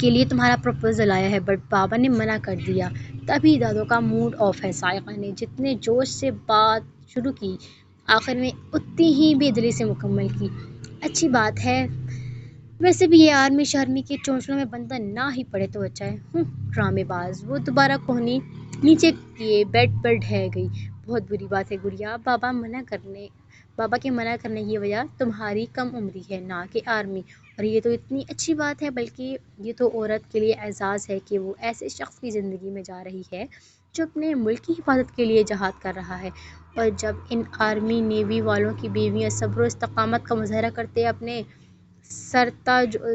A: کے لیے تمہارا پروپوزل آیا ہے، بٹ بابا نے منع کر دیا۔ تبھی دادوں کا موڈ آف ہے۔ سائقہ نے جتنے جوش سے بات شروع کی، آخر میں اتنی ہی بے دلی سے مکمل کی۔ اچھی بات ہے، ویسے بھی یہ آرمی شارمی کے چونچلوں میں بندہ نہ ہی پڑے تو اچھا ہے۔ ڈرامے باز۔ وہ دوبارہ کوہنی نیچے کیے بیڈ پر ڈھہ گئی۔ بہت بری بات ہے گڑیا، بابا کے منع کرنے کی وجہ تمہاری کم عمری ہے، نہ کہ آرمی۔ اور یہ تو اتنی اچھی بات ہے، بلکہ یہ تو عورت کے لیے اعزاز ہے کہ وہ ایسے شخص کی زندگی میں جا رہی ہے جو اپنے ملک کی حفاظت کے لیے جہاد کر رہا ہے۔ اور جب ان آرمی نیوی والوں کی بیویاں صبر و استقامت کا مظاہرہ کرتے اپنے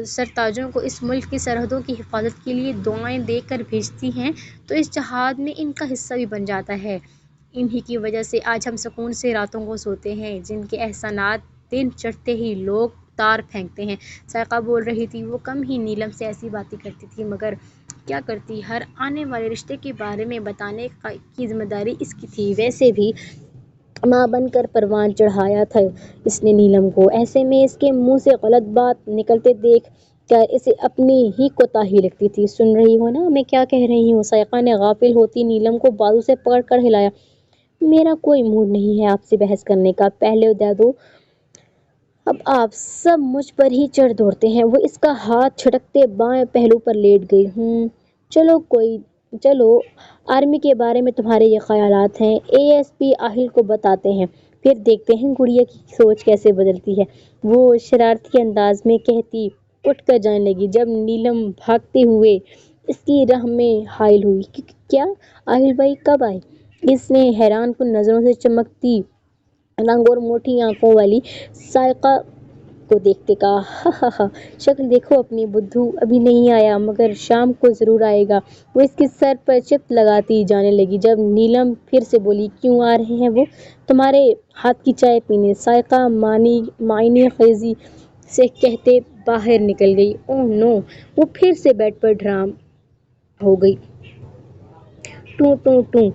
A: سرتاجوں کو اس ملک کی سرحدوں کی حفاظت کے لیے دعائیں دے کر بھیجتی ہیں تو اس جہاد میں ان کا حصہ بھی بن جاتا ہے۔ انہی کی وجہ سے آج ہم سکون سے راتوں کو سوتے ہیں، جن کے احسانات دن چڑھتے ہی لوگ تار پھینکتے ہیں۔ سائقہ بول رہی تھی۔ وہ کم ہی نیلم سے ایسی باتیں کرتی تھی، مگر کیا کرتی، ہر آنے والے رشتے کے بارے میں بتانے کی ذمہ داری اس کی تھی۔ ویسے بھی ماں بن کر پروان چڑھایا تھا اس نے نیلم کو، ایسے میں اس کے منہ سے غلط بات نکلتے دیکھ کر اسے اپنی ہی کوتاہی لگتی تھی۔ سن رہی ہو نا میں کیا کہہ رہی ہوں؟ سائقہ نے غافل ہوتی نیلم کو بازو سے پکڑ کر ہلایا۔ میرا کوئی موڈ نہیں ہے آپ سے بحث کرنے کا، پہلے دے دو۔ اب آپ سب مجھ پر ہی چڑھ دوڑتے ہیں۔ وہ اس کا ہاتھ جھٹکتے بائیں پہلو پر لیٹ گئی۔ چلو آرمی کے بارے میں تمہارے یہ خیالات ہیں، ASP آہل کو بتاتے ہیں، پھر دیکھتے ہیں گڑیا کی سوچ کیسے بدلتی ہے، وہ شرارتی انداز میں کہتی اٹھ کر جانے لگی۔ جب نیلم بھاگتے ہوئے اس کی راہ میں حائل ہوئی۔ کیا آہل بھائی کب آئے؟ اس نے حیران کن نظروں سے چمکتی رنگ اور موٹی آنکھوں والی سائقہ کو دیکھتے کہا، ہا شکل دیکھو اپنی، بدھو ابھی نہیں آیا مگر شام کو ضرور آئے گا۔ وہ اس کے سر پر چپت لگاتی جانے لگی۔ جب نیلم پھر سے بولی، کیوں آ رہے ہیں وہ؟ تمہارے ہاتھ کی چائے پینے، سائقہ معنی خیزی سے کہتے باہر نکل گئی۔ اوہ نو، وہ پھر سے بیڈ پر ڈھام ہو گئی۔ ٹوں ٹوں ٹوں۔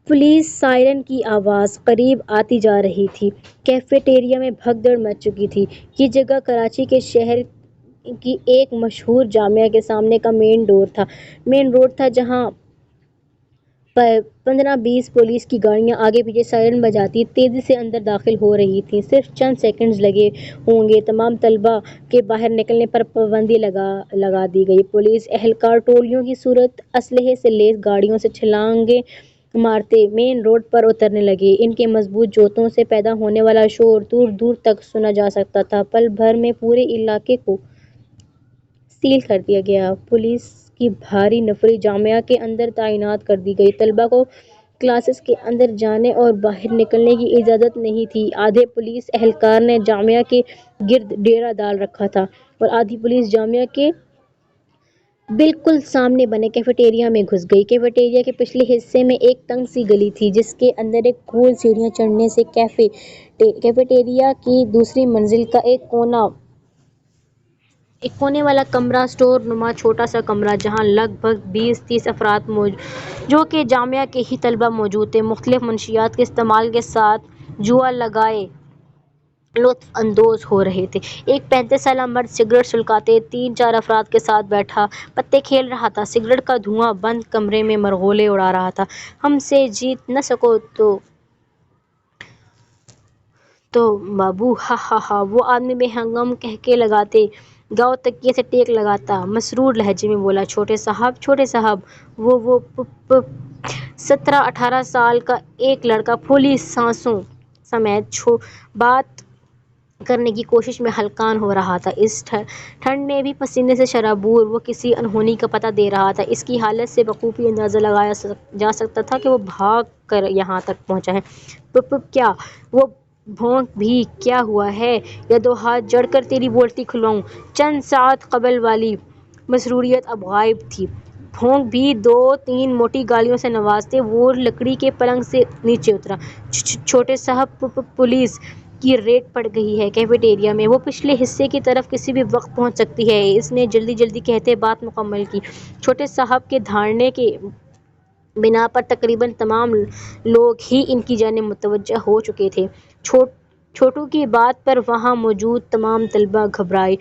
A: پولیس سائرن کی آواز قریب آتی جا رہی تھی۔ کیفیٹیریا میں بھگدڑ مچ چکی تھی۔ یہ جگہ کراچی کے شہر کی ایک مشہور جامعہ کے سامنے کا مین روڈ تھا، جہاں 15-20 پولیس کی گاڑیاں آگے پیچھے سائرن بجاتی تیزی سے اندر داخل ہو رہی تھیں۔ صرف چند سیکنڈز لگے ہوں گے، تمام طلباء کے باہر نکلنے پر پابندی لگا دی گئی۔ پولیس اہلکار ٹولیوں کی صورت اسلحے سے لیس گاڑیوں سے چھلانگیں مارتے مین روڈ پر اترنے لگے۔ ان کے مضبوط جوتوں سے پیدا ہونے والا شور دور دور تک سنا جا سکتا تھا۔ پل بھر میں پورے علاقے کو سیل کر دیا گیا۔ پولیس کی بھاری نفری جامعہ کے اندر تعینات کر دی گئی۔ طلباء کو کلاسز کے اندر جانے اور باہر نکلنے کی اجازت نہیں تھی۔ آدھے پولیس اہلکار نے جامعہ کے گرد ڈیرا ڈال رکھا تھا اور آدھی پولیس جامعہ کے بالکل سامنے بنے کیفیٹیریا میں گھس گئی۔ کیفیٹیریا کے پچھلے حصے میں ایک تنگ سی گلی تھی، جس کے اندر ایک گول سیڑھیاں چڑھنے سے کیفیٹیریا کی دوسری منزل کا ایک کونے والا کمرہ، اسٹور نما چھوٹا سا کمرہ، جہاں لگ بھگ 20-30 افراد جو کہ جامعہ کے ہی طلباء موجود تھے، مختلف منشیات کے استعمال کے ساتھ جوا لگائے لطف اندوز ہو رہے تھے۔ ایک 35 سالہ مرد سگریٹ سلگاتے 3-4 افراد کے ساتھ بیٹھا پتے کھیل رہا تھا۔ سگریٹ کا دھواں بند کمرے میں مرغولے اڑا رہا تھا۔ ہم سے جیت نہ سکو تو بابو، ہا ہا ہا، وہ آدمی بے ہنگم قہقہے لگاتے گاؤں تکیے سے ٹیک لگاتا مسرور لہجے میں بولا، چھوٹے صاحب، وہ 17-18 سال کا ایک لڑکا پھولی سانسوں سمیت بات کرنے کی کوشش میں ہلکان ہو رہا تھا۔ اس ٹھنڈ میں بھی پسینے سے شرابور وہ کسی انہونی کا پتہ دے رہا تھا۔ اس کی حالت سے بخوبی اندازہ لگایا جا سکتا تھا کہ وہ بھاگ کر یہاں تک پہنچا ہے۔ پپ کیا وہ بھونک بھی کیا ہوا ہے یا دو ہاتھ جڑ کر تیری بولتی کھلواؤں؟ چند ساعت قبل والی مسروریت اب غائب تھی۔ بھونک بھی دو تین موٹی گالیوں سے نوازتے وہ لکڑی کے پلنگ سے نیچے اترا۔ چھوٹے صاحب، پولیس کی ریڈ پڑ گئی ہے کیفیٹیریا میں، وہ پچھلے حصے کی طرف کسی بھی وقت پہنچ سکتی ہے۔ اس نے جلدی جلدی کہتے بات مکمل کی۔ چھوٹے صاحب کے دھاڑنے کی بنا پر تقریباً تمام لوگ ہی ان کی جانب متوجہ ہو چکے تھے۔ چھوٹو کی بات پر وہاں موجود تمام طلبہ گھبرائے۔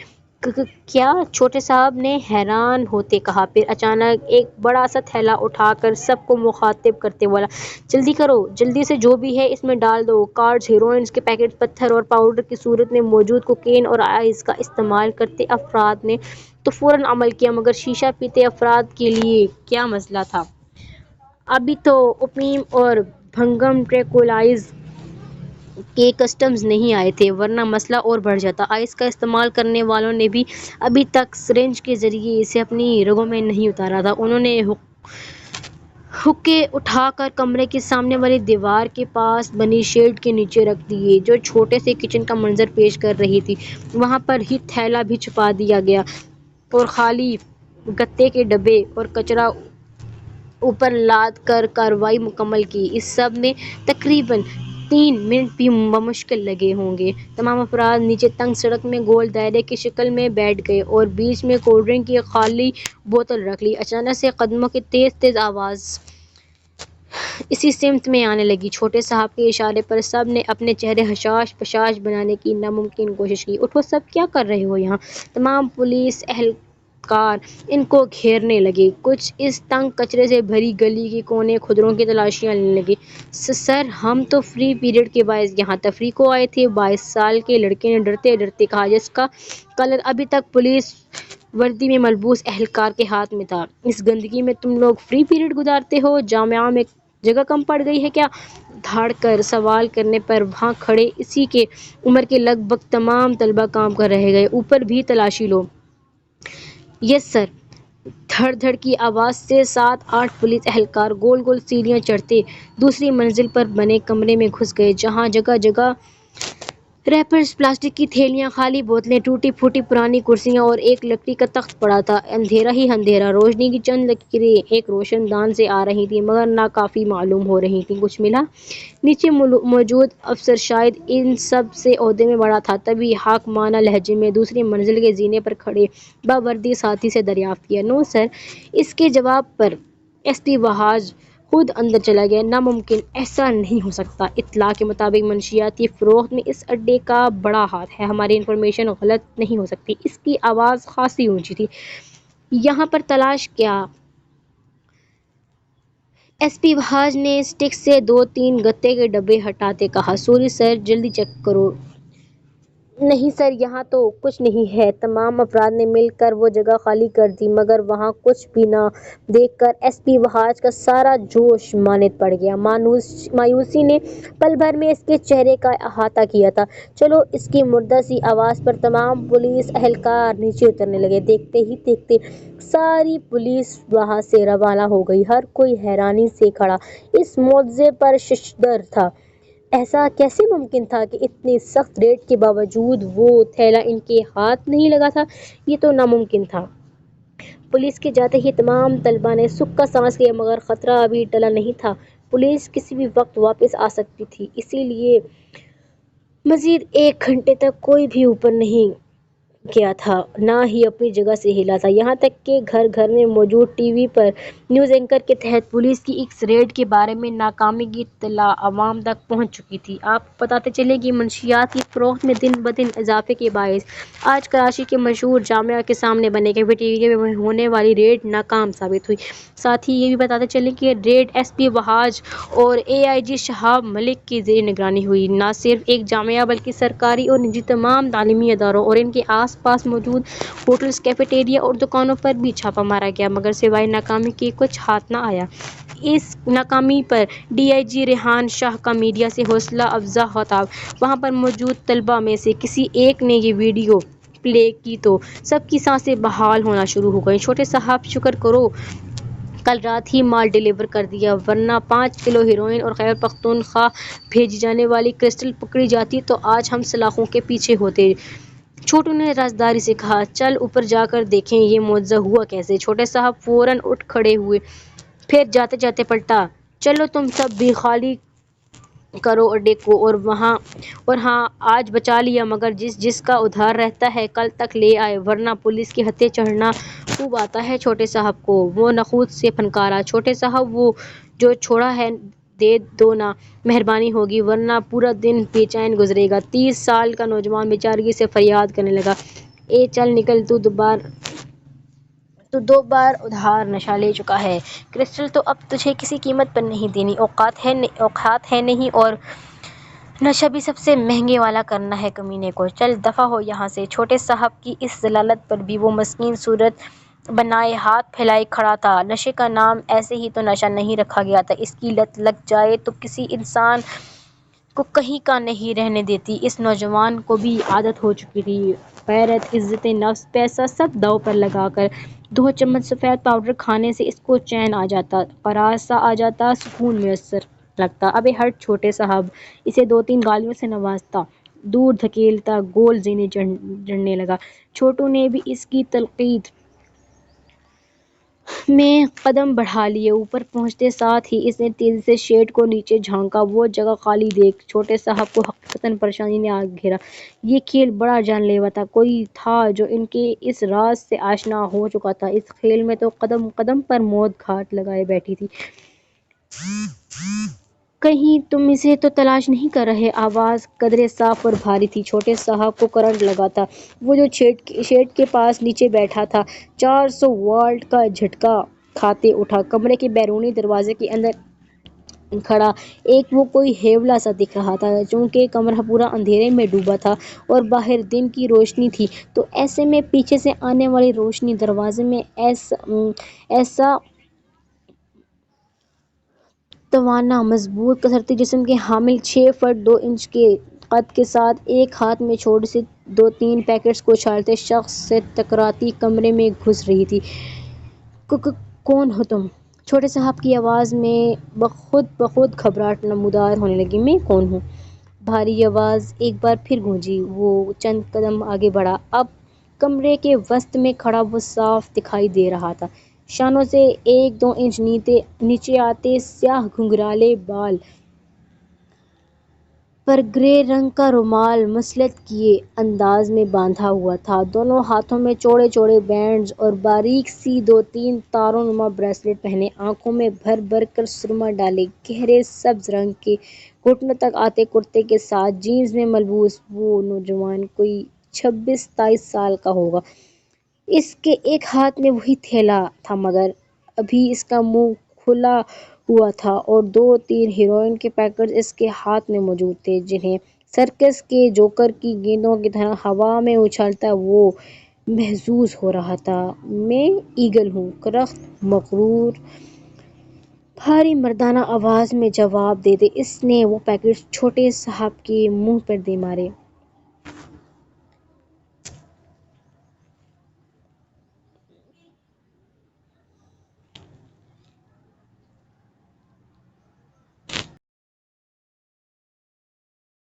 A: کیا؟ چھوٹے صاحب نے حیران ہوتے کہا، پھر اچانک ایک بڑا سا تھیلا اٹھا کر سب کو مخاطب کرتے بولا، جلدی کرو، جلدی سے جو بھی ہے اس میں ڈال دو۔ کارڈز، ہیروئن کے پیکٹ، پتھر اور پاؤڈر کی صورت میں موجود کوکین اور آئس کا استعمال کرتے افراد نے تو فوراً عمل کیا، مگر شیشہ پیتے افراد کے لیے کیا مسئلہ تھا؟ ابھی تو اوپیم اور بھنگم ٹرینکوئلائزر کے کسٹمز نہیں آئے تھے، ورنہ مسئلہ اور بڑھ جاتا۔ آئس کا استعمال کرنے والوں نے بھی ابھی تک سرنج کے ذریعے اسے اپنی رگوں میں نہیں اتارا تھا۔ انہوں نے حقے اٹھا کر کمرے کے سامنے والی دیوار کے پاس بنی شیڈ کے نیچے رکھ دیے، جو چھوٹے سے کچن کا منظر پیش کر رہی تھی۔ وہاں پر ہی تھیلا بھی چھپا دیا گیا اور خالی گتے کے ڈبے اور کچرا اوپر لاد کر کارروائی مکمل کی۔ اس سب میں تقریباً 3 منٹ بھی بمشکل لگے ہوں گے۔ تمام افراد نیچے تنگ سڑک میں گول دائرے کی شکل میں بیٹھ گئے اور بیچ میں کولڈ ڈرنک کی خالی بوتل رکھ لی۔ اچانک سے قدموں کی تیز تیز آواز اسی سمت میں آنے لگی۔ چھوٹے صاحب کے اشارے پر سب نے اپنے چہرے حشاش پشاش بنانے کی ناممکن کوشش کی۔ اٹھو، سب کیا کر رہے ہو یہاں؟ تمام پولیس اہلکار ان کو گھیرنے لگے۔ کچھ اس تنگ کچرے سے بھری گلی کے کونے کھدروں کی تلاشیاں لینے لگے۔ سر، ہم تو فری پیریڈ کے باعث یہاں تفریح کو آئے تھے، 22 سال کے لڑکے نے ڈرتے ڈرتے کہا، جس کا کلر ابھی تک پولیس وردی میں ملبوس اہلکار کے ہاتھ میں تھا۔ اس گندگی میں تم لوگ فری پیریڈ گزارتے ہو؟ جامعہ میں جگہ کم پڑ گئی ہے کیا؟ دھاڑ کر سوال کرنے پر وہاں کھڑے اسی کے عمر کے لگ بھگ تمام طلبہ کام کر رہ گئے۔ اوپر بھی تلاشی لو۔ یس سر۔ دھڑ دھڑ کی آواز سے 7-8 پولیس اہلکار گول گول سیڑھیاں چڑھتے دوسری منزل پر بنے کمرے میں گھس گئے، جہاں جگہ جگہ ریپرز، پلاسٹک کی تھیلیاں، خالی بوتلیں، ٹوٹی پھوٹی پرانی کرسیاں اور ایک لکڑی کا تخت پڑا تھا۔ اندھیرا ہی اندھیرا، روشنی کی چند لکیریں ایک روشن دان سے آ رہی تھیں، مگر ناکافی معلوم ہو رہی تھیں۔ کچھ ملا؟ نیچے موجود افسر، شاید ان سب سے عہدے میں بڑا تھا، طبی حاکمانہ لہجے میں دوسری منزل کے زینے پر کھڑے باوردی ساتھی سے دریافت کیا۔ نو سر۔ اس کے جواب پر ایس پی وحاج خود اندر چلا گیا۔ ناممکن، ایسا نہیں ہو سکتا۔ اطلاع کے مطابق منشیاتی فروخت میں اس اڈے کا بڑا ہاتھ ہے، ہماری انفارمیشن غلط نہیں ہو سکتی۔ اس کی آواز خاصی اونچی تھی۔ یہاں پر تلاش کیا؟ ایس پی وحاج نے اسٹک سے 2-3 گتے کے ڈبے ہٹاتے کہا، سوری سر، جلدی چیک کرو۔ نہیں سر، یہاں تو کچھ نہیں ہے۔ تمام افراد نے مل کر وہ جگہ خالی کر دی، مگر وہاں کچھ بھی نہ دیکھ کر ایس پی وحاج کا سارا جوش ماند پڑ گیا۔ مایوسی نے پل بھر میں اس کے چہرے کا احاطہ کیا تھا۔ چلو، اس کی مردہ سی آواز پر تمام پولیس اہلکار نیچے اترنے لگے۔ دیکھتے ہی دیکھتے ساری پولیس وہاں سے روانہ ہو گئی۔ ہر کوئی حیرانی سے کھڑا اس معجزے پر ششدر تھا۔ ایسا کیسے ممکن تھا کہ اتنی سخت ریڈ کے باوجود وہ تھیلا ان کے ہاتھ نہیں لگا تھا؟ یہ تو ناممکن تھا۔ پولیس کے جاتے ہی تمام طلبہ نے سکھ کا سانس لیا، مگر خطرہ ابھی ٹلا نہیں تھا۔ پولیس کسی بھی وقت واپس آ سکتی تھی، اسی لیے مزید 1 گھنٹے تک کوئی بھی اوپر نہیں گیا تھا، نہ ہی اپنی جگہ سے ہلا تھا۔ یہاں تک کہ گھر گھر میں موجود ٹی وی پر نیوز اینکر کے تحت پولیس کی اس ریڈ کے بارے میں ناکامی کی اطلاع عوام تک پہنچ چکی تھی۔ آپ کو بتاتے چلیں کہ منشیات کی فروخت میں دن بدن اضافے کے باعث آج کراچی کے مشہور جامعہ کے سامنے بنے کیفیٹیریا میں ہونے والی ریڈ ناکام ثابت ہوئی۔ ساتھ ہی یہ بھی بتاتے چلیں کہ ریڈ ایس پی وحاج اور اے آئی جی شہاب ملک کی زیر نگرانی ہوئی۔ نہ صرف ایک جامعہ بلکہ سرکاری اور نجی تمام تعلیمی اداروں اور ان کے آس پاس موجود ہوٹلز، کیفیٹیریا اور دکانوں پر بھی چھاپہ مارا گیا، مگر سوائے ناکامی کے کچھ ہاتھ نہ آیا۔ اس ناکامی پر ڈی آئی جی ریحان شاہ کا میڈیا سے حوصلہ افزا خطاب۔ وہاں پر موجود طلباء میں سے کسی ایک نے یہ ویڈیو پلے کی تو سب کی سانسیں بحال ہونا شروع ہو گئیں۔ چھوٹے صاحب شکر کرو کل رات ہی مال ڈیلیور کر دیا، ورنہ 5 کلو ہیروئن اور خیبر پختونخوا بھیجی جانے والی کرسٹل پکڑی جاتی تو آج ہم سلاخوں کے پیچھے ہوتے۔ چھوٹو نے رازداری سے کہا، چل اوپر جا کر دیکھیں یہ معجزہ ہوا کیسے۔ چھوٹے صاحب فوراً اٹھ کھڑے ہوئے، پھر جاتے جاتے پلٹا، چلو تم سب بھی خالی کرو اڈے کو، اور ہاں آج بچا لیا، مگر جس کا ادھار رہتا ہے کل تک لے آئے، ورنہ پولیس کے ہتھے چڑھنا خوب آتا ہے چھوٹے صاحب کو۔ وہ نخوت سے پھنکارا، چھوٹے صاحب وہ جو چھوڑا ہے دے دو نا، مہربانی ہوگی، ورنہ پورا دن بے چین گزرے گا۔ 30 سال کا نوجوان بیچارگی سے فریاد کرنے لگا، اے چل نکل، تو 2 بار ادھار نشہ لے چکا ہے، کرسٹل تو اب تجھے کسی قیمت پر نہیں دینی، اوقات ہے نہیں، اور نشہ بھی سب سے مہنگے والا کرنا ہے کمینے کو، چل دفع ہو یہاں سے۔ چھوٹے صاحب کی اس ذلالت پر بھی وہ مسکین صورت بنائے ہاتھ پھیلائے کھڑا تھا۔ نشے کا نام ایسے ہی تو نشہ نہیں رکھا گیا تھا، اس کی لت لگ جائے تو کسی انسان کو کہیں کا نہیں رہنے دیتی۔ اس نوجوان کو بھی عادت ہو چکی تھی، غیرت، عزت نفس، پیسہ سب داؤ پر لگا کر 2 چمچ سفید پاؤڈر کھانے سے اس کو چین آ جاتا، قرار سا آ جاتا، سکون میسر لگتا۔ ابے ہٹ چھوٹے صاحب، اسے 2-3 گالیوں سے نوازتا، دور دھکیلتا، گول زینے جڑنے لگا۔ چھوٹو نے بھی اس کی تلقین میں قدم بڑھا لیے۔ اوپر پہنچتے ساتھ ہی اس نے تیزی سے شیڈ کو نیچے جھانکا، وہ جگہ خالی دیکھ چھوٹے صاحب کو حقیقتاً پریشانی نے آ گھیرا۔ یہ کھیل بڑا جان لیوا تھا، کوئی تھا جو ان کے اس راز سے آشنا ہو چکا تھا۔ اس کھیل میں تو قدم قدم پر موت گھاٹ لگائے بیٹھی تھی۔ کہیں تم اسے تو تلاش نہیں کر رہے؟ آواز قدرے صاف اور بھاری تھی۔ چھوٹے صاحب کو کرنٹ لگا تھا، وہ جو شیڈ کے پاس نیچے بیٹھا تھا 400 واٹ کا جھٹکا کھاتے اٹھا۔ کمرے کے بیرونی دروازے کے اندر کھڑا ایک وہ کوئی ہیولا سا دکھ رہا تھا۔ چونکہ کمرہ پورا اندھیرے میں ڈوبا تھا اور باہر دن کی روشنی تھی، تو ایسے میں پیچھے سے آنے والی روشنی دروازے میں ایسا توانا، مضبوط، کسرتی جسم کے حامل 6 فٹ 2 انچ کے قد کے ساتھ ایک ہاتھ میں چھوٹے سے 2-3 پیکٹس کو اچھالتے شخص سے ٹکراتی کمرے میں گھس رہی تھی۔ کون ہو تم؟ چھوٹے صاحب کی آواز میں بخود گھبراہٹ نمودار ہونے لگی۔ میں کون ہوں؟ بھاری آواز ایک بار پھر گونجی۔ وہ چند قدم آگے بڑھا۔ اب کمرے کے وسط میں کھڑا وہ صاف دکھائی دے رہا تھا، شانوں سے 1-2 انچ نیچے آتے، سیاہ گھنگھرالے بال پر گرے رنگ کا رومال مسلط کیے انداز میں باندھا ہوا تھا۔ دونوں ہاتھوں میں چوڑے چوڑے بینڈز اور باریک سی 2-3 تاروں نما بریسلٹ پہنے، آنکھوں میں بھر بھر کر سرما ڈالے، گہرے سبز رنگ کے گھٹنوں تک آتے کرتے کے ساتھ جینز میں ملبوس وہ نوجوان کوئی 26-27 سال کا ہوگا۔ اس کے ایک ہاتھ میں وہی تھیلا تھا، مگر ابھی اس کا منہ کھلا ہوا تھا اور 2-3 ہیروئن کے پیکٹس اس کے ہاتھ میں موجود تھے، جنہیں سرکس کے جوکر کی گیندوں کی طرح ہوا میں اچھالتا وہ محظوظ ہو رہا تھا۔ میں ایگل ہوں، کرخت مغرور بھاری مردانہ آواز میں جواب دیتے اس نے وہ پیکٹس چھوٹے صاحب کے منہ پر دے مارے۔